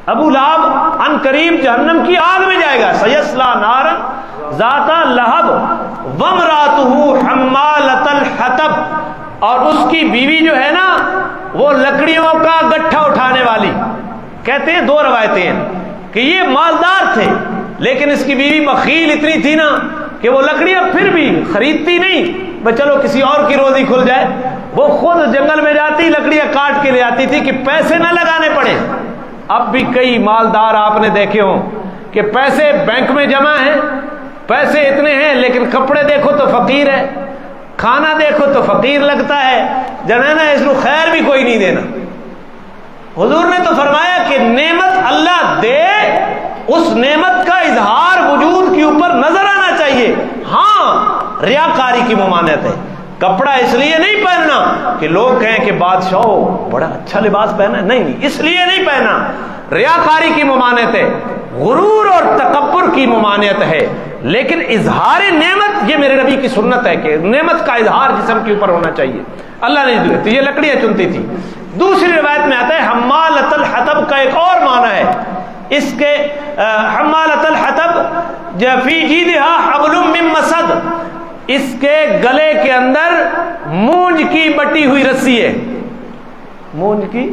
ابو لہب ان قریب جہنم کی آگ میں جائے گا. سیصلی نارا ذات لہب وامرأتہ حمالۃ الحطب، اور اس کی بیوی جو ہے نا وہ لکڑیوں کا گٹھا اٹھانے والی. کہتے ہیں دو روایتیں ہیں کہ یہ مالدار تھے لیکن اس کی بیوی بخیل اتنی تھی نا کہ وہ لکڑیاں پھر بھی خریدتی نہیں، بس چلو کسی اور کی روزی کھل جائے. وہ خود جنگل میں جاتی، لکڑیاں کاٹ کے لے آتی تھی کہ پیسے نہ لگانے پڑے. اب بھی کئی مالدار آپ نے دیکھے ہوں کہ پیسے بینک میں جمع ہیں، پیسے اتنے ہیں لیکن کپڑے دیکھو تو فقیر ہے، کھانا دیکھو تو فقیر لگتا ہے، جنینا اس کو خیر بھی کوئی نہیں دینا. حضور نے تو فرمایا کہ نعمت اللہ دے، اس نعمت کا اظہار وجود کے اوپر نظر آنا چاہیے. ہاں ریاکاری کی ممانعت ہے. کپڑا اس لیے نہیں پہننا کہ لوگ کہیں کہ بادشاہ بڑا اچھا لباس پہنا ہے، نہیں، اس لیے نہیں پہنا. ریاکاری کی ممانعت ہے، غرور اور تکبر کی ممانعت ہے. لیکن اظہار نعمت یہ میرے نبی کی سنت ہے کہ نعمت کا اظہار جسم کے اوپر ہونا چاہیے. اللہ نے دی تو یہ لکڑیاں چنتی تھی. دوسری روایت میں آتا ہے حمالۃ الحطب کا ایک اور معنی ہے اس کے. حمالۃ الحطب فی جیدہا حبل من مسد، اس کے گلے کے اندر مونج کی بٹی ہوئی رسی ہے. مونج کی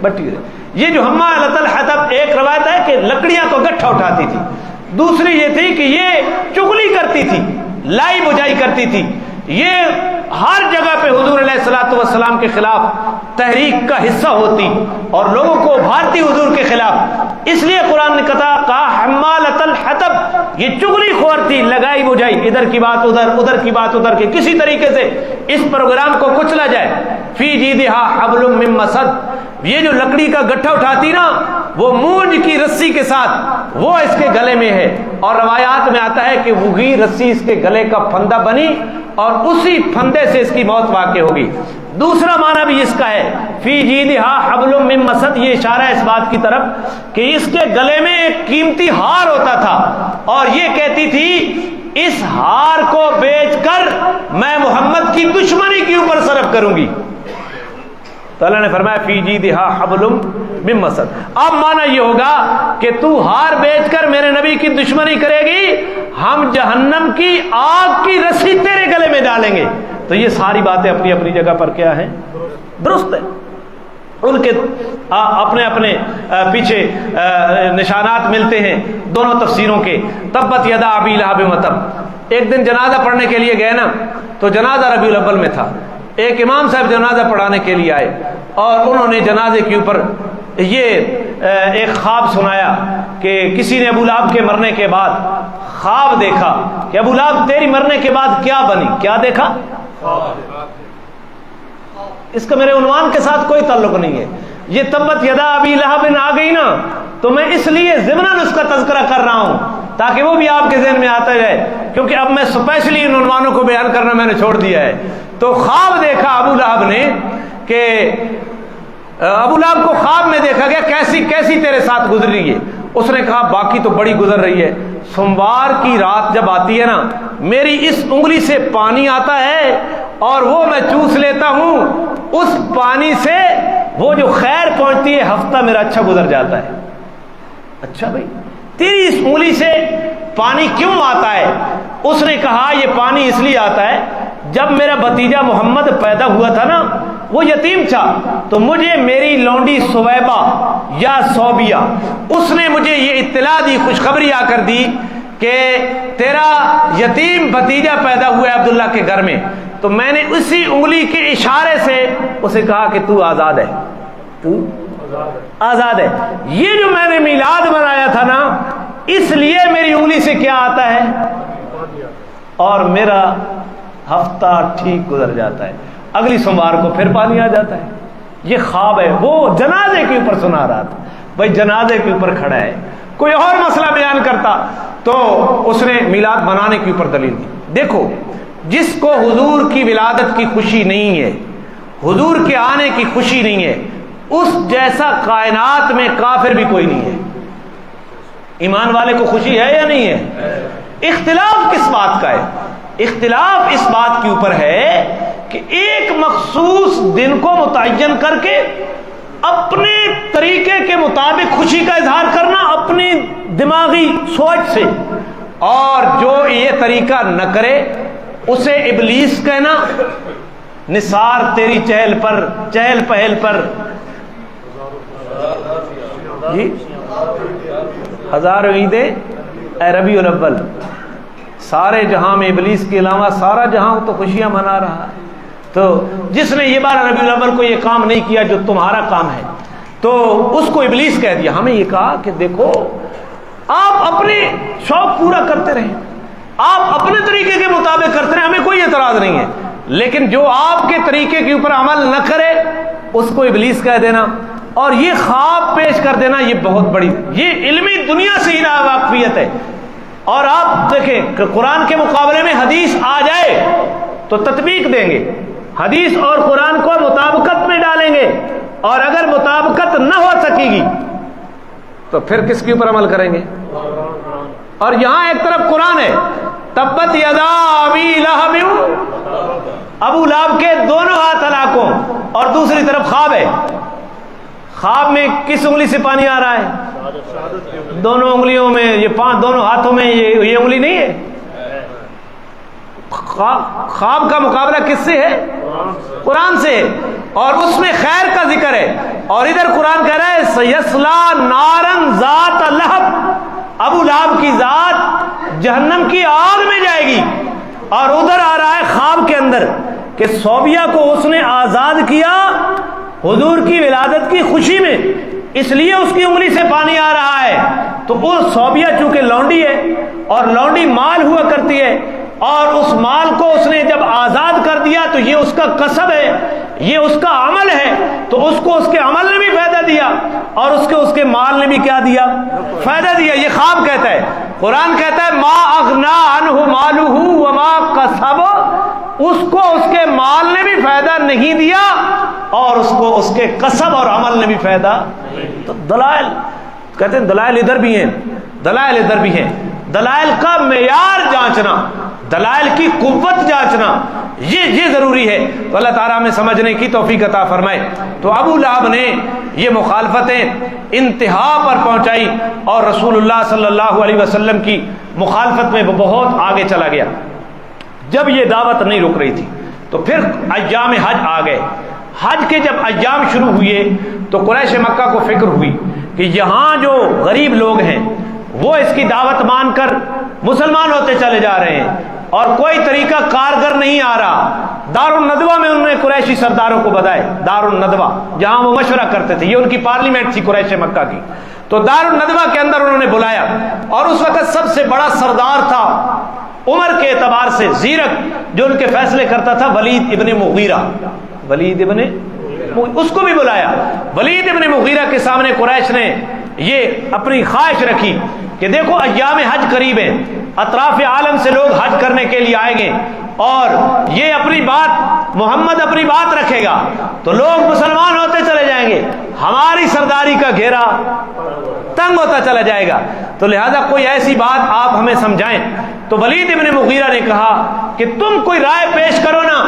بٹی ہوئی. یہ جو حمالۃ الحطب ایک روایت ہے کہ لکڑیاں کو گٹھا اٹھاتی تھی، دوسری یہ تھی کہ یہ چغلی کرتی تھی، لائی بجائی کرتی تھی. یہ ہر جگہ پہ حضور علیہ الصلوۃ والسلام کے خلاف تحریک کا حصہ ہوتی اور لوگوں کو ابھارتی حضور کے خلاف. اس لیے قرآن نے کہا حمالۃ الحطب، یہ چغلی خور تھی، لگائی بجائی، ادھر کی بات ادھر، ادھر کی بات ادھر، کے کسی طریقے سے اس پروگرام کو کچلا جائے. فی جیدہا حبل من مسد، یہ جو لکڑی کا گٹھا اٹھاتی نا وہ مونج کی رسی کے ساتھ وہ اس کے گلے میں ہے. اور روایات میں آتا ہے کہ وہی رسی اس کے گلے کا پھندا بنی اور اسی پھندے سے اس کی موت واقع ہوگی. دوسرا معنی بھی اس کا ہے فی جیدہا حبل من مسد، یہ اشارہ ہے اس بات کی طرف کہ اس کے گلے میں ایک قیمتی ہار ہوتا تھا اور یہ کہتی تھی اس ہار کو بیچ کر میں محمد کی دشمنی کے اوپر صرف کروں گی. تو اللہ نے فرمایا فی جیدہا حبل من مسد. اب معنی یہ ہوگا کہ تو ہار بیچ کر میرے نبی کی دشمنی کرے گی، ہم جہنم کی آگ کی رسی تیرے گلے میں ڈالیں گے. تو یہ ساری باتیں اپنی اپنی جگہ پر کیا ہیں؟ درست ہے. ان کے اپنے اپنے پیچھے نشانات ملتے ہیں دونوں تفسیروں کے. تبت یدا ابی لہب وتب. ایک دن جنازہ پڑھنے کے لیے گئے نا تو جنازہ ربیع الاول میں تھا. ایک امام صاحب جنازہ پڑھانے کے لیے آئے اور انہوں نے جنازے کے اوپر یہ ایک خواب سنایا کہ کسی نے ابو لہب کے مرنے کے بعد خواب دیکھا کہ ابو لہب تیری مرنے کے بعد کیا بنی. کیا دیکھا؟ اس کا میرے عنوان کے ساتھ کوئی تعلق نہیں ہے. یہ تبت یدا ابی لہب آ گئی نا تو میں اس لیے ضمناً اس کا تذکرہ کر رہا ہوں تاکہ وہ بھی آپ کے ذہن میں آتا رہے, کیونکہ اب میں اسپیشلی ان عنوانوں کو بیان کرنا میں نے چھوڑ دیا ہے. تو خواب دیکھا ابو لہب نے کہ ابو لہب کو خواب میں دیکھا گیا کیسی تیرے ساتھ گزر رہی ہے. اس نے کہا باقی تو بڑی گزر رہی ہے. سوموار کی رات جب آتی ہے نا میری اس انگلی سے پانی آتا ہے اور وہ میں چوس لیتا ہوں, اس پانی سے وہ جو خیر پہنچتی ہے ہفتہ میرا اچھا گزر جاتا ہے. اچھا بھائی تیری اس انگلی سے پانی کیوں آتا ہے؟ اس نے کہا یہ پانی اس لیے آتا ہے جب میرا بھتیجا محمد پیدا ہوا تھا نا وہ یتیم تھا تو مجھے میری لونڈی سویبہ یا صوبیہ اس نے مجھے یہ اطلاع دی, خوشخبری آ کر دی کہ تیرا یتیم بھتیجا پیدا ہوا ہے عبداللہ کے گھر میں. تو میں نے اسی انگلی کے اشارے سے اسے کہا کہ تو آزاد ہے, تو آزاد ہے. یہ جو میں نے میلاد منایا تھا نا اس لیے میری انگلی سے کیا آتا ہے اور میرا ہفتہ ٹھیک گزر جاتا ہے. اگلی سوموار کو پھر پانی آ جاتا ہے. یہ خواب ہے. وہ جنازے کے اوپر سنا رہا تھا. بھائی جنازے کے اوپر کھڑا ہے, کوئی اور مسئلہ بیان کرتا تو اس نے میلاد منانے کے اوپر دلیل دی. دیکھو جس کو حضور کی ولادت کی خوشی نہیں ہے, حضور کے آنے کی خوشی نہیں ہے, اس جیسا کائنات میں کافر بھی کوئی نہیں ہے. ایمان والے کو خوشی ہے یا نہیں ہے؟ اختلاف کس بات کا ہے؟ اختلاف اس بات کے اوپر ہے کہ ایک مخصوص دن کو متعین کر کے اپنے طریقے کے مطابق خوشی کا اظہار کرنا اپنی دماغی سوچ سے, اور جو یہ طریقہ نہ کرے اسے ابلیس کہنا. نثار تیری چہل پہل پر جی ہزاروں عیدیں اے ربیع الاول. سارے جہاں میں ابلیس کے علاوہ سارا جہاں تو خوشیاں منا رہا ہے. تو جس نے یہ بار ربیع الاول کو یہ کام نہیں کیا جو تمہارا کام ہے تو اس کو ابلیس کہہ دیا. ہمیں یہ کہا کہ دیکھو آپ اپنے شوق پورا کرتے رہیں, آپ اپنے طریقے کے مطابق کرتے رہیں, ہمیں کوئی اعتراض نہیں ہے, لیکن جو آپ کے طریقے کے اوپر عمل نہ کرے اس کو ابلیس کہہ دینا اور یہ خواب پیش کر دینا یہ بہت بڑی, یہ علمی دنیا سے ہی ناواقفیت ہے. اور آپ دیکھیں قرآن کے مقابلے میں حدیث آ جائے تو تطبیق دیں گے, حدیث اور قرآن کو مطابقت میں ڈالیں گے, اور اگر مطابقت نہ ہو سکے گی تو پھر کس کے اوپر عمل کریں گے؟ اور یہاں ایک طرف قرآن ہے تبت یدا ابی لہب, ابو لہب کے دونوں ہاتھ ہلاکوں, اور دوسری طرف خواب ہے. خواب میں کس انگلی سے پانی آ رہا ہے؟ دونوں انگلیوں میں, یہ دونوں ہاتھوں میں یہ انگلی نہیں ہے. خواب کا مقابلہ کس سے ہے؟ قرآن سے, اور اس میں خیر کا ذکر ہے. اور ادھر قرآن کہہ رہا ہے سیصلا نارن ذات لہب, ابو لہب کی ذات جہنم کی آگ میں جائے گی. اور ادھر آ رہا ہے خواب کے اندر کہ صوبیہ کو اس نے آزاد کیا حضور کی ولادت کی خوشی میں, اس لیے اس کی انگلی سے پانی آ رہا ہے. تو وہ صوبیہ چونکہ لونڈی ہے اور لونڈی مال ہوا کرتی ہے, اور اس مال کو اس نے جب آزاد کر دیا تو یہ اس کا کسب ہے, یہ اس کا عمل ہے, تو اس کو اس کے عمل نے بھی فائدہ دیا اور اس کے مال نے بھی کیا دیا؟ فائدہ دیا. یہ خواب کہتا ہے. قرآن کہتا ہے ما اغنا عنہ مالہ وما کسب, اس کو اس کے مال نے بھی فائدہ نہیں دیا اور اس کو اس کے کسب اور عمل نے بھی فائدہ. تو دلائل کہتے ہیں دلائل ادھر بھی ہیں, دلائل ادھر بھی ہیں. دلائل کا معیار جانچنا, دلائل کی قوت جانچنا یہ ضروری ہے. تو اللہ تعالیٰ ہمیں سمجھنے کی توفیق عطا فرمائے. تو ابو لہب نے یہ مخالفتیں انتہا پر پہنچائی اور رسول اللہ صلی اللہ علیہ وسلم کی مخالفت میں وہ بہت آگے چلا گیا. جب یہ دعوت نہیں رک رہی تھی تو پھر ایام حج آ گئے. حج کے جب ایام شروع ہوئے تو قریش مکہ کو فکر ہوئی کہ یہاں جو غریب لوگ ہیں وہ اس کی دعوت مان کر مسلمان ہوتے چلے جا رہے ہیں اور کوئی طریقہ کارگر نہیں آ رہا۔ دار الندوہ میں انہوں نے قریشی سرداروں کو بتائے، دار الندوہ جہاں وہ مشورہ کرتے تھے، یہ ان کی پارلیمنٹ تھی قریش مکہ کی، تو دار الندوہ کے اندر انہوں نے بلایا، اور اس وقت سب سے بڑا سردار تھا عمر کے اعتبار سے زیرک، جو ان کے فیصلے کرتا تھا، ولید ابن مغیرہ، ولید ابن اس کو بھی بلایا۔ ولید ابن مغیرہ کے سامنے قریش نے یہ اپنی خواہش رکھی کہ دیکھو ایام حج قریب ہیں، اطراف عالم سے لوگ حج کرنے کے لیے آئیں گے، اور یہ اپنی بات، محمد اپنی بات رکھے گا تو لوگ مسلمان ہوتے چلے جائیں گے، ہماری سرداری کا گھیرا تنگ ہوتا چلا جائے گا، تو لہذا کوئی ایسی بات آپ ہمیں سمجھائیں۔ تو ولید ابن مغیرہ نے کہا کہ تم کوئی رائے پیش کرو نا،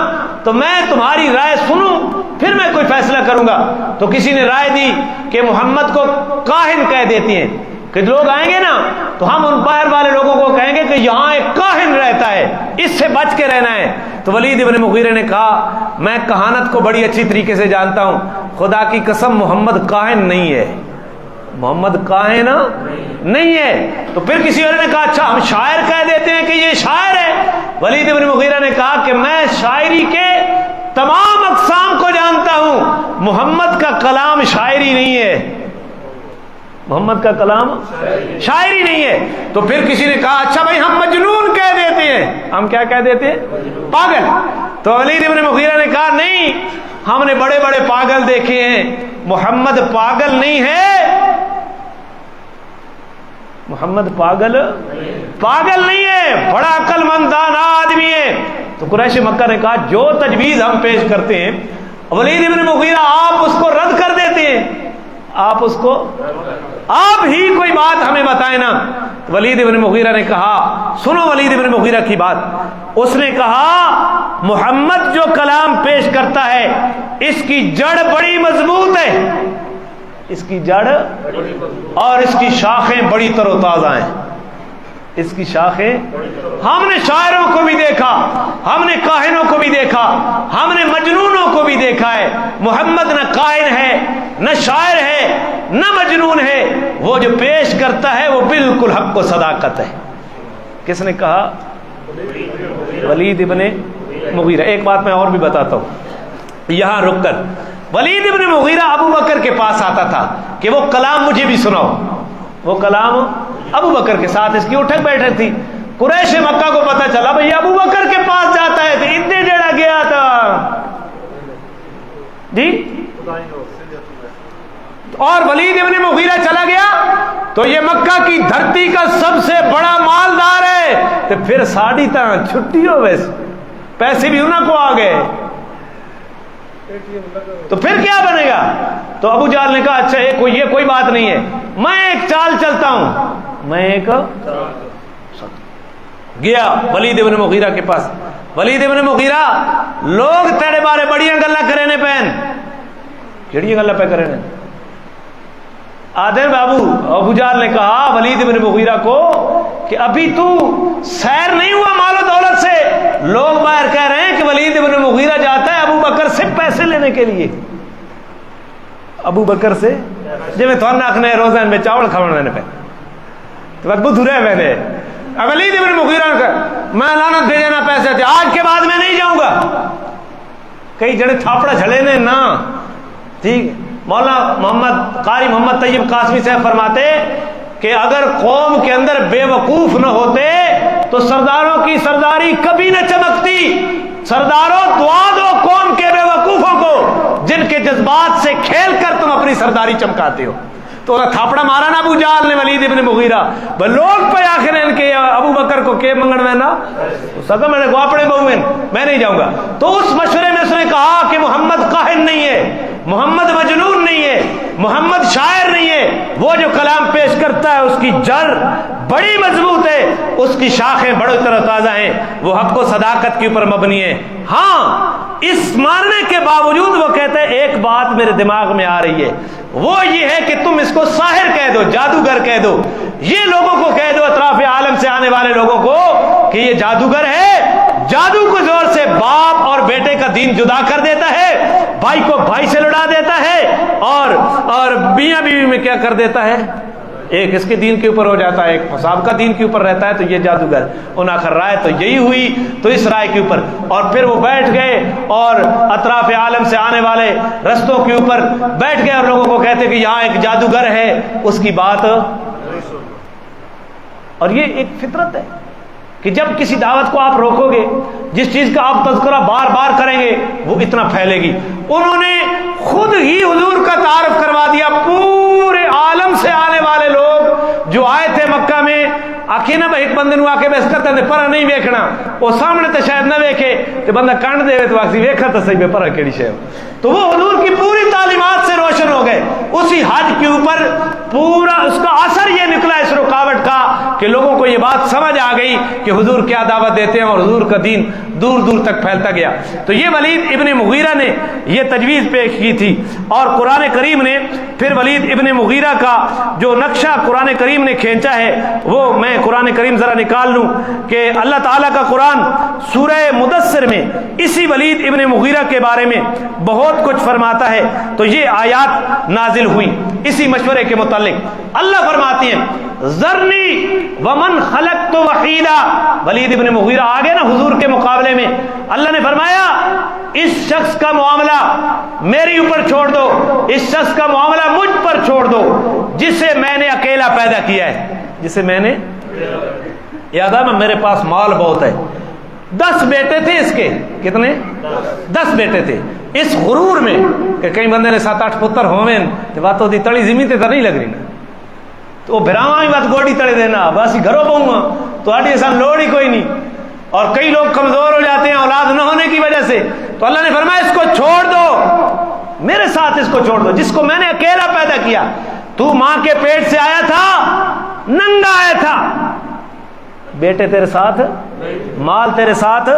تو میں تمہاری رائے سنوں پھر میں کوئی فیصلہ کروں گا۔ تو کسی نے رائے دی کہ محمد کو کاہن کہہ دیتی ہیں، کہ لوگ آئیں گے نا تو ہم ان باہر والے لوگوں کو کہیں گے کہ یہاں ایک کاہن رہتا ہے، اس سے بچ کے رہنا ہے۔ تو ولید ابن مغیرہ نے کہا میں کہانت کو بڑی اچھی طریقے سے جانتا ہوں، خدا کی قسم محمد کاہن نہیں ہے، محمد کاہن نہیں ہے۔ تو پھر کسی اور نے کہا اچھا ہم شاعر کہہ دیتے ہیں کہ یہ شاعر ہے۔ ولید ابن مغیرہ نے کہا کہ میں شاعری کے تمام اقسام کو جانتا ہوں، محمد کا کلام شاعری نہیں ہے، محمد کا کلام شاعری نہیں ہے۔ تو پھر کسی نے کہا اچھا بھائی ہم مجنون کہہ دیتے ہیں، ہم کیا کہہ دیتے ہیں؟ پاگل۔ تو ولید ابن مغیرہ نے کہا نہیں، ہم نے بڑے بڑے پاگل دیکھے ہیں، محمد پاگل نہیں ہے، محمد پاگل نہیں ہے، بڑا عقل مند دانا آدمی ہے۔ تو قریش مکہ نے کہا جو تجویز ہم پیش کرتے ہیں ولید ابن مغیرہ آپ اس کو رد کر دیتے ہیں، آپ ہی کوئی بات ہمیں بتائیں نا۔ ولید ابن مغیرہ نے کہا سنو ولید ابن مغیرہ کی بات، اس نے کہا محمد جو کلام پیش کرتا ہے اس کی جڑ بڑی مضبوط ہے، اس کی جڑ اور اس کی شاخیں بڑی تر و تازہ ہیں، اس کی شاخیں، ہم نے شاعروں کو بھی دیکھا، ہم نے کاہنوں کو بھی دیکھا، ہم نے مجنونوں کو بھی دیکھا ہے، محمد نہ کاہن ہے نہ شاعر ہے نہ مجنون ہے، وہ جو پیش کرتا ہے وہ بالکل حق و صداقت ہے۔ کس نے کہا؟ ولید ابن مغیرہ۔ ایک بات میں اور بھی بتاتا ہوں یہاں رک کر، ولید ابن مغیرہ ابو بکر کے پاس آتا تھا کہ وہ کلام مجھے بھی سناؤ، وہ کلام ابو بکر کے ساتھ اس کی اٹھک بیٹھک تھی۔ قریش مکہ کو پتہ چلا بھئی ابو بکر کے پاس جاتا ہے، تو اتنے جڑا گیا تھا جی، اور ولید ابن مغیرہ چلا گیا تو یہ مکہ کی دھرتی کا سب سے بڑا مالدار ہے، تو پھر ساڑی طرح چھٹی ہو، ویسے پیسے بھی انہوں کو آ گئے، تو پھر کیا بنے گا؟ تو ابو جہل نے کہا اچھا یہ کوئی بات نہیں ہے، میں ایک چال چلتا ہوں، میں ایک گیا ولید ابن مغیرہ کے پاس۔ ولید ابن مغیرہ لوگ تیرے بارے بڑیاں گلا کرنے پہن، کیڑی گلا پہ کرنے آدھے بابو۔ ابو جہل نے کہا ولید ابن مغیرہ کو کہ ابھی تو سیر نہیں ہوا مال و دولت سے، لوگ باہر کہہ رہے ہیں کہ ولید ابن مغیرہ جاتا ہے ابو بکر سے پیسے لینے کے لیے، ابو بکر سے جی میں تھوڑا آخنے روزہ میں چاول کھانے پہ تو بدبو دھرے میں نے ولید ابن مغیرہ کا میں لعنت بھیجنا پیسے تھے، آج کے بعد میں نہیں جاؤں گا، کئی جڑے تھاپڑا جھڑے نے نا، ٹھیک۔ مولانا محمد قاری محمد طیب قاسمی صاحب فرماتے کہ اگر قوم کے اندر بے وقوف نہ ہوتے تو سرداروں کی سرداری کبھی نہ چمکتی۔ سرداروں دعا دو قوم کے بے وقوفوں کو جن کے جذبات سے کھیل کر تم اپنی سرداری چمکاتے ہو۔ تو تھاپڑا مارا نا ابو جہل نے ولید ابن مغیرہ، لوگ پہ آخر ان کے ابو بکر کو کے منگن میں نا سکا میں نے گواپڑے بہویں میں نہیں جاؤں گا۔ تو اس مشورے میں اس نے کہا کہ محمد کاہن نہیں ہے، محمد مجنون نہیں ہے، محمد شاعر نہیں ہے، وہ جو کلام پیش کرتا ہے اس کی جڑ بڑی مضبوط ہے، اس کی شاخیں بڑی تر و تازہ ہیں، وہ حق و صداقت کے اوپر مبنی ہے۔ ہاں اس ماننے کے باوجود وہ کہتا ہے ایک بات میرے دماغ میں آ رہی ہے، وہ یہ ہے کہ تم اس کو ساحر کہہ دو، جادوگر کہہ دو، یہ لوگوں کو کہہ دو اطراف عالم سے آنے والے لوگوں کو کہ یہ جادوگر ہے، جادو کو زور سے باپ اور بیٹے کا دین جدا کر دیتا ہے، بھائی کو بھائی سے لڑا دیتا ہے، اور میاں بیوی میں کیا کر دیتا ہے، ایک اس کے دین کے اوپر ہو جاتا ہے، ایک صاحب کا دین کے اوپر رہتا ہے، تو یہ جادوگر۔ ان آخر رائے تو یہی ہوئی، تو اس رائے کے اوپر، اور پھر وہ بیٹھ گئے اور اطراف عالم سے آنے والے رستوں کے اوپر بیٹھ گئے اور لوگوں کو کہتے کہ یہاں ایک جادوگر ہے، اس کی بات۔ اور یہ ایک فطرت ہے کہ جب کسی دعوت کو آپ روکو گے، جس چیز کا آپ تذکرہ بار بار کریں گے، وہ اتنا پھیلے گی۔ انہوں نے خود ہی حضور کا تعارف کروا دیا، پورے عالم سے آنے والے لوگ جو آئے تھے مکہ میں، آخی نہ ایک بندے نو آ کے بس کرتے تھے پر نہیں ویکھنا، وہ سامنے تو شاید نہ ویکھے تو بندہ کنڈ دے تو آخسی ویکھا تو صحیح، پر کیڑی شے، تو وہ حضور کی پوری تعلیمات سے روشن ہو گئے۔ اسی حج کے اوپر پورا اس کا اثر یہ نکلا اس رکاوٹ کا کہ لوگوں کو یہ بات سمجھ آ گئی کہ حضور کیا دعوت دیتے ہیں، اور حضور کا دین دور دور تک پھیلتا گیا۔ تو یہ ولید ابن مغیرہ نے یہ تجویز پیش کی تھی، اور قرآن کریم نے پھر ولید ابن مغیرہ کا جو نقشہ قرآن کریم نے کھینچا ہے، وہ میں قرآن کریم ذرا نکال لوں کہ اللہ تعالیٰ کا قرآن سورہ مدثر میں اسی ولید ابن مغیرہ کے بارے میں بہت کچھ فرماتا ہے۔ تو یہ آیات نازل ہوئی اسی مشورے کے متعلق۔ اللہ فرماتے ہیں ذرنی ومن خلقت وحیدا، ولید ابن مغیرہ آگے نا حضور کے مقابلے میں، اللہ نے فرمایا اس شخص کا معاملہ میرے اوپر چھوڑ دو، اس شخص کا معاملہ مجھ پر چھوڑ دو جسے میں نے اکیلا پیدا کیا ہے، جسے میں نے، یاد ہے میرے پاس مال بہت ہے، 10 بیٹے تھے اس کے، کتنے؟ 10 بیٹے تھے۔ اس غرور میں کہ کئی بندے نے 7-8 پتر ہوئے تو بات ہوتی تڑی زمین تے نہیں لگ رہی نا، تو وہ بھراواں ہی بات گوڑی تڑے دینا بس گھروں پاؤں گا تو آٹھی ایسا لوڑ ہی کوئی نہیں۔ اور کئی لوگ کمزور ہو جاتے ہیں اولاد نہ ہونے کی وجہ سے، تو اللہ نے فرمایا اس کو چھوڑ دو، میرے ساتھ اس کو چھوڑ دو جس کو میں نے اکیلا پیدا کیا۔ تو ماں کے پیٹ سے آیا تھا، ننگا آیا تھا، بیٹے تیرے ساتھ، مال تیرے ساتھ،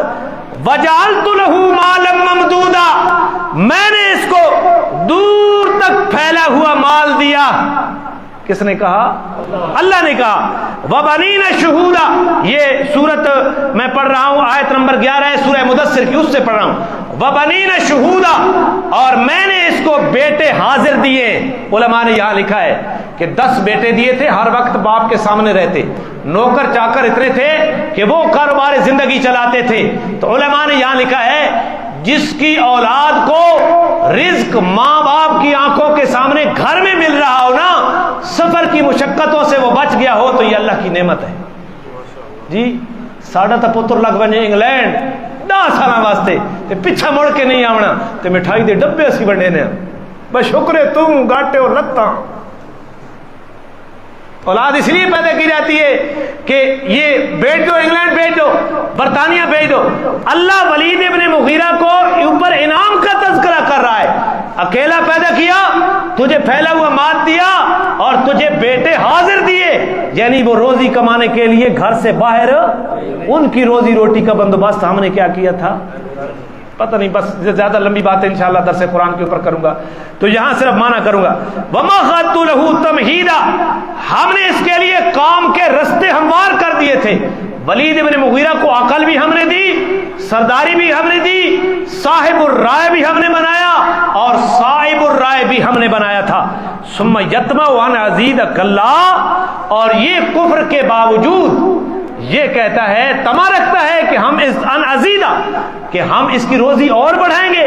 وجعلت له مالا ممدودا، میں نے اس کو دور تک پھیلا ہوا مال دیا۔ کس نے کہا؟ اللہ نے کہا۔ وبنین شہودا، یہ سورت میں پڑھ رہا ہوں، آیت نمبر 11 ہے سورہ مدثر کی، اس سے پڑھ رہا ہوں۔ وبنین شہودا، اور میں نے اس کو بیٹے حاضر دیے۔ علماء نے یہاں لکھا ہے کہ 10 بیٹے دیے تھے، ہر وقت باپ کے سامنے رہتے، نوکر چاکر اتنے تھے کہ وہ کاروبار زندگی چلاتے تھے۔ تو علماء نے یہاں لکھا ہے جس کی اولاد کو رزق ماں باپ کی آنکھوں کے سامنے گھر میں مل رہا ہو نا، سفر کی مشقتوں سے وہ بچ گیا ہو، تو یہ اللہ کی نعمت ہے جی۔ ساڑھا تا پتر لگ بنے انگلینڈ 10 سال واسطے تے پیچھا مڑ کے نہیں آونا، تے مٹھائی دے ڈبے اسی بننے نے، بس شکر تم گاٹے اور لتا۔ اولاد اس لیے پیدا کی جاتی ہے کہ یہ بھیج دو، انگلینڈ بھیج دو، برطانیہ بھیج دو۔ اللہ ولید ابن مغیرہ کو اوپر انعام کا تذکرہ کر رہا ہے، اکیلا پیدا کیا، تجھے پھیلا ہوا مال دیا، اور تجھے بیٹے حاضر دیے، یعنی وہ روزی کمانے کے لیے گھر سے باہر ان کی روزی روٹی کا بندوبست ہم نے کیا کیا تھا، پتہ نہیں، بس زیادہ لمبی باتیں انشاءاللہ درس قرآن کے اوپر کروں گا، تو یہاں صرف معنی کروں گا۔ وَمَخَدْتُ لَهُ تَمْهِيدًا، ہم نے اس کے لیے کام کے رستے ہموار کر دیے تھے۔ ولید ابن مغیرہ کو عقل بھی ہم نے دی، سرداری بھی ہم نے دی، صاحب الرائے بھی ہم نے بنایا، اور صاحب الرائے بھی ہم نے بنایا تھا۔ ثم یطمع ان ازید کلا، اور یہ کفر کے باوجود یہ کہتا ہے، تما رکھتا ہے کہ ہم اس ان ازیدہ، کہ ہم اس کی روزی اور بڑھائیں گے،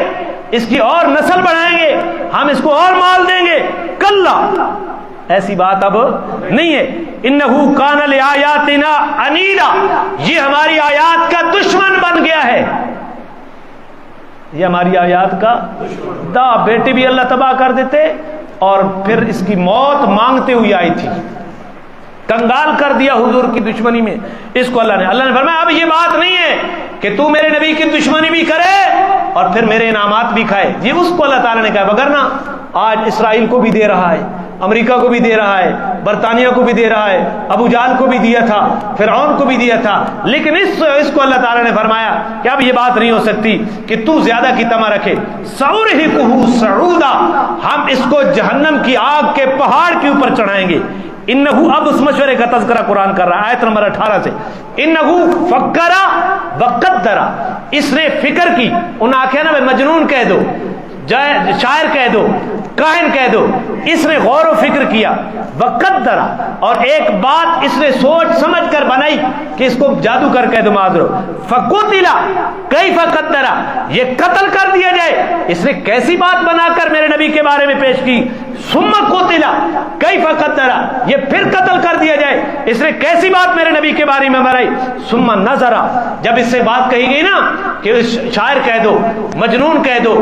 اس کی اور نسل بڑھائیں گے، ہم اس کو اور مال دیں گے۔ کلا، ایسی بات اب نہیں ہے۔ انہو کان لآیاتنا عنیدا، یہ ہماری آیات کا دشمن بن گیا ہے، یہ ہماری آیات کا دا بیٹے بھی اللہ تباہ کر دیتے، اور پھر اس کی موت مانگتے ہوئی آئی تھی، کنگال کر دیا حضور کی دشمنی میں اس کو۔ اللہ نے فرمایا اب یہ بات نہیں ہے کہ تو میرے نبی کی دشمنی بھی کرے اور پھر میرے انعامات بھی کھائے، یہ اس کو اللہ تعالیٰ نے کہا، وگرنہ آج اسرائیل کو بھی دے رہا ہے، امریکہ کو بھی دے رہا ہے، برطانیہ کو بھی دے رہا ہے، ابو جہل کو بھی دیا تھا، فرعون کو بھی دیا تھا، لیکن اس کو اللہ تعالیٰ نے فرمایا کہ اب یہ بات نہیں ہو سکتی کہ تو زیادہ کی تما رکھے۔ سَأُرْهِقُهُ صَعُودًا، ہم اس کو جہنم کی آگ کے پہاڑ کے اوپر چڑھائیں گے۔ انہو، اب اس مشورے کا تذکرہ قرآن کر رہا ہے آیت نمبر 18 سے۔ انہو فکر وقدر، اس نے فکر کی، انہاں آکھے نا مجنون کہہ دو، شاعر کہہ دو، کاہن کہہ دو، اس نے غور و فکر کیا، وقدر، اور ایک بات اس نے سوچ سمجھ کر بنائی کہ اس کو جادوگر کہہ دو معذرو، فقتل کیف قدر، یہ قتل کر دیا جائے، اس نے کیسی بات بنا کر میرے نبی کے بارے میں پیش کی، ثم قتل کیف قدر، یہ پھر قتل کر دیا جائے، اس نے کیسی بات میرے نبی کے بارے میں بنائی، ثم نظر، جب اس سے بات کہی گئی نا کہ شاعر کہہ دو، مجنون کہہ دو،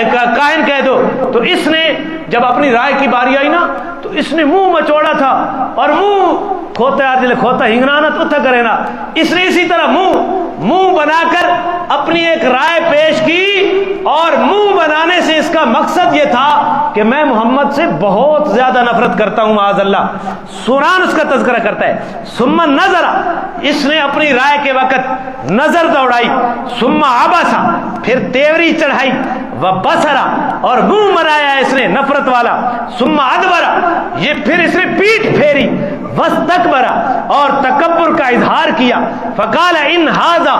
کاہن کہہ دو، تو اس نے جب اپنی رائے کی باری آئی نا تو اس نے منہ مچوڑا تھا، اور منہ کھوتا ہے دل کھوتا ہنگنانا تو تھا کرے نا، اس نے اسی طرح منہ بنا کر اپنی ایک رائے پیش کی، اور منہ بنانے سے اس کا مقصد یہ تھا کہ میں محمد سے بہت زیادہ نفرت کرتا ہوں معاذ اللہ، سوران اس کا تذکرہ کرتا ہے، ثم نظر، اس نے اپنی رائے کے وقت نظر دوڑائی، ثم عبس، پھر تیوری چڑھائی، وبصر، اور منہ بنایا اس نے نفرت والا، ثم ادبر، یہ پھر اس نے پیٹھ پھیری، واستکبر، اور تکبر کا اظہار کیا، فقال ان ھذا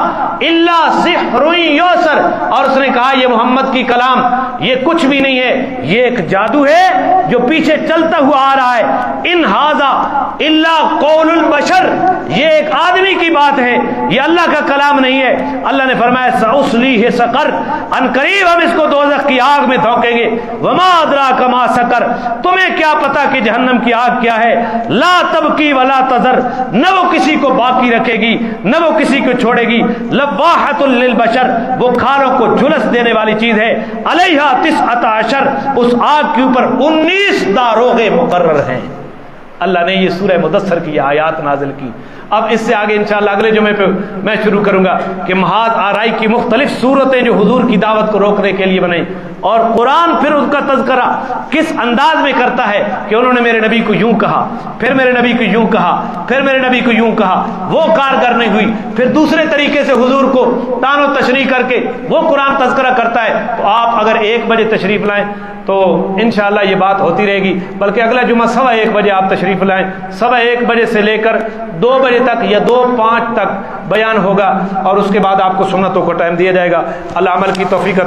الا سحر یؤثر، اور اس نے کہا یہ محمد کی کلام یہ کچھ بھی نہیں ہے، یہ ایک جادو ہے جو پیچھے چلتا ہوا آ رہا ہے، ان ھذا الا قول البشر، یہ ایک آدمی کی بات ہے، یہ اللہ کا کلام نہیں ہے۔ اللہ نے فرمایا سأصلیہ سقر، ان قریب ہم اس کو دوزخ کی آگ میں دھونکیں گے، وما ادراک ما سقر، تمہیں کیا پتا کہ جہنم کی آگ کیا ہے، لا تبکی ولا تذر، نہ وہ کسی کو باقی رکھے گی نہ وہ کسی کو چھوڑے گی، لواحۃ للبشر، وہ کھاروں کو جھلس دینے والی چیز ہے، علیہا 19، اس آگ کے اوپر 19 داروغے مقرر ہیں۔ اللہ نے یہ سورہ مدثر کی آیات نازل کی۔ اب اس سے آگے انشاءاللہ اگلے جمعے پہ میں شروع کروں گا کہ محاذ آرائی کی مختلف صورتیں جو حضور کی دعوت کو روکنے کے لیے بنائیں، اور قرآن پھر اس کا تذکرہ کس انداز میں کرتا ہے کہ انہوں نے میرے نبی کو یوں کہا، پھر میرے نبی کو یوں کہا، پھر میرے نبی کو یوں کہا، وہ کارگر نہیں ہوئی، پھر دوسرے طریقے سے حضور کو تان و تشریح کر کے وہ قرآن تذکرہ کرتا ہے۔ تو آپ اگر 1 بجے تشریف لائیں تو انشاءاللہ یہ بات ہوتی رہے گی، بلکہ اگلا جمعہ 1:15 بجے آپ تشریف لائیں، 1:15 بجے سے لے کر 2 بجے تک یا 2:05 تک بیان ہوگا، اور اس کے بعد آپ کو سنتوں کو ٹائم دیا جائے گا۔ اللہ عمل کی توفیق عطا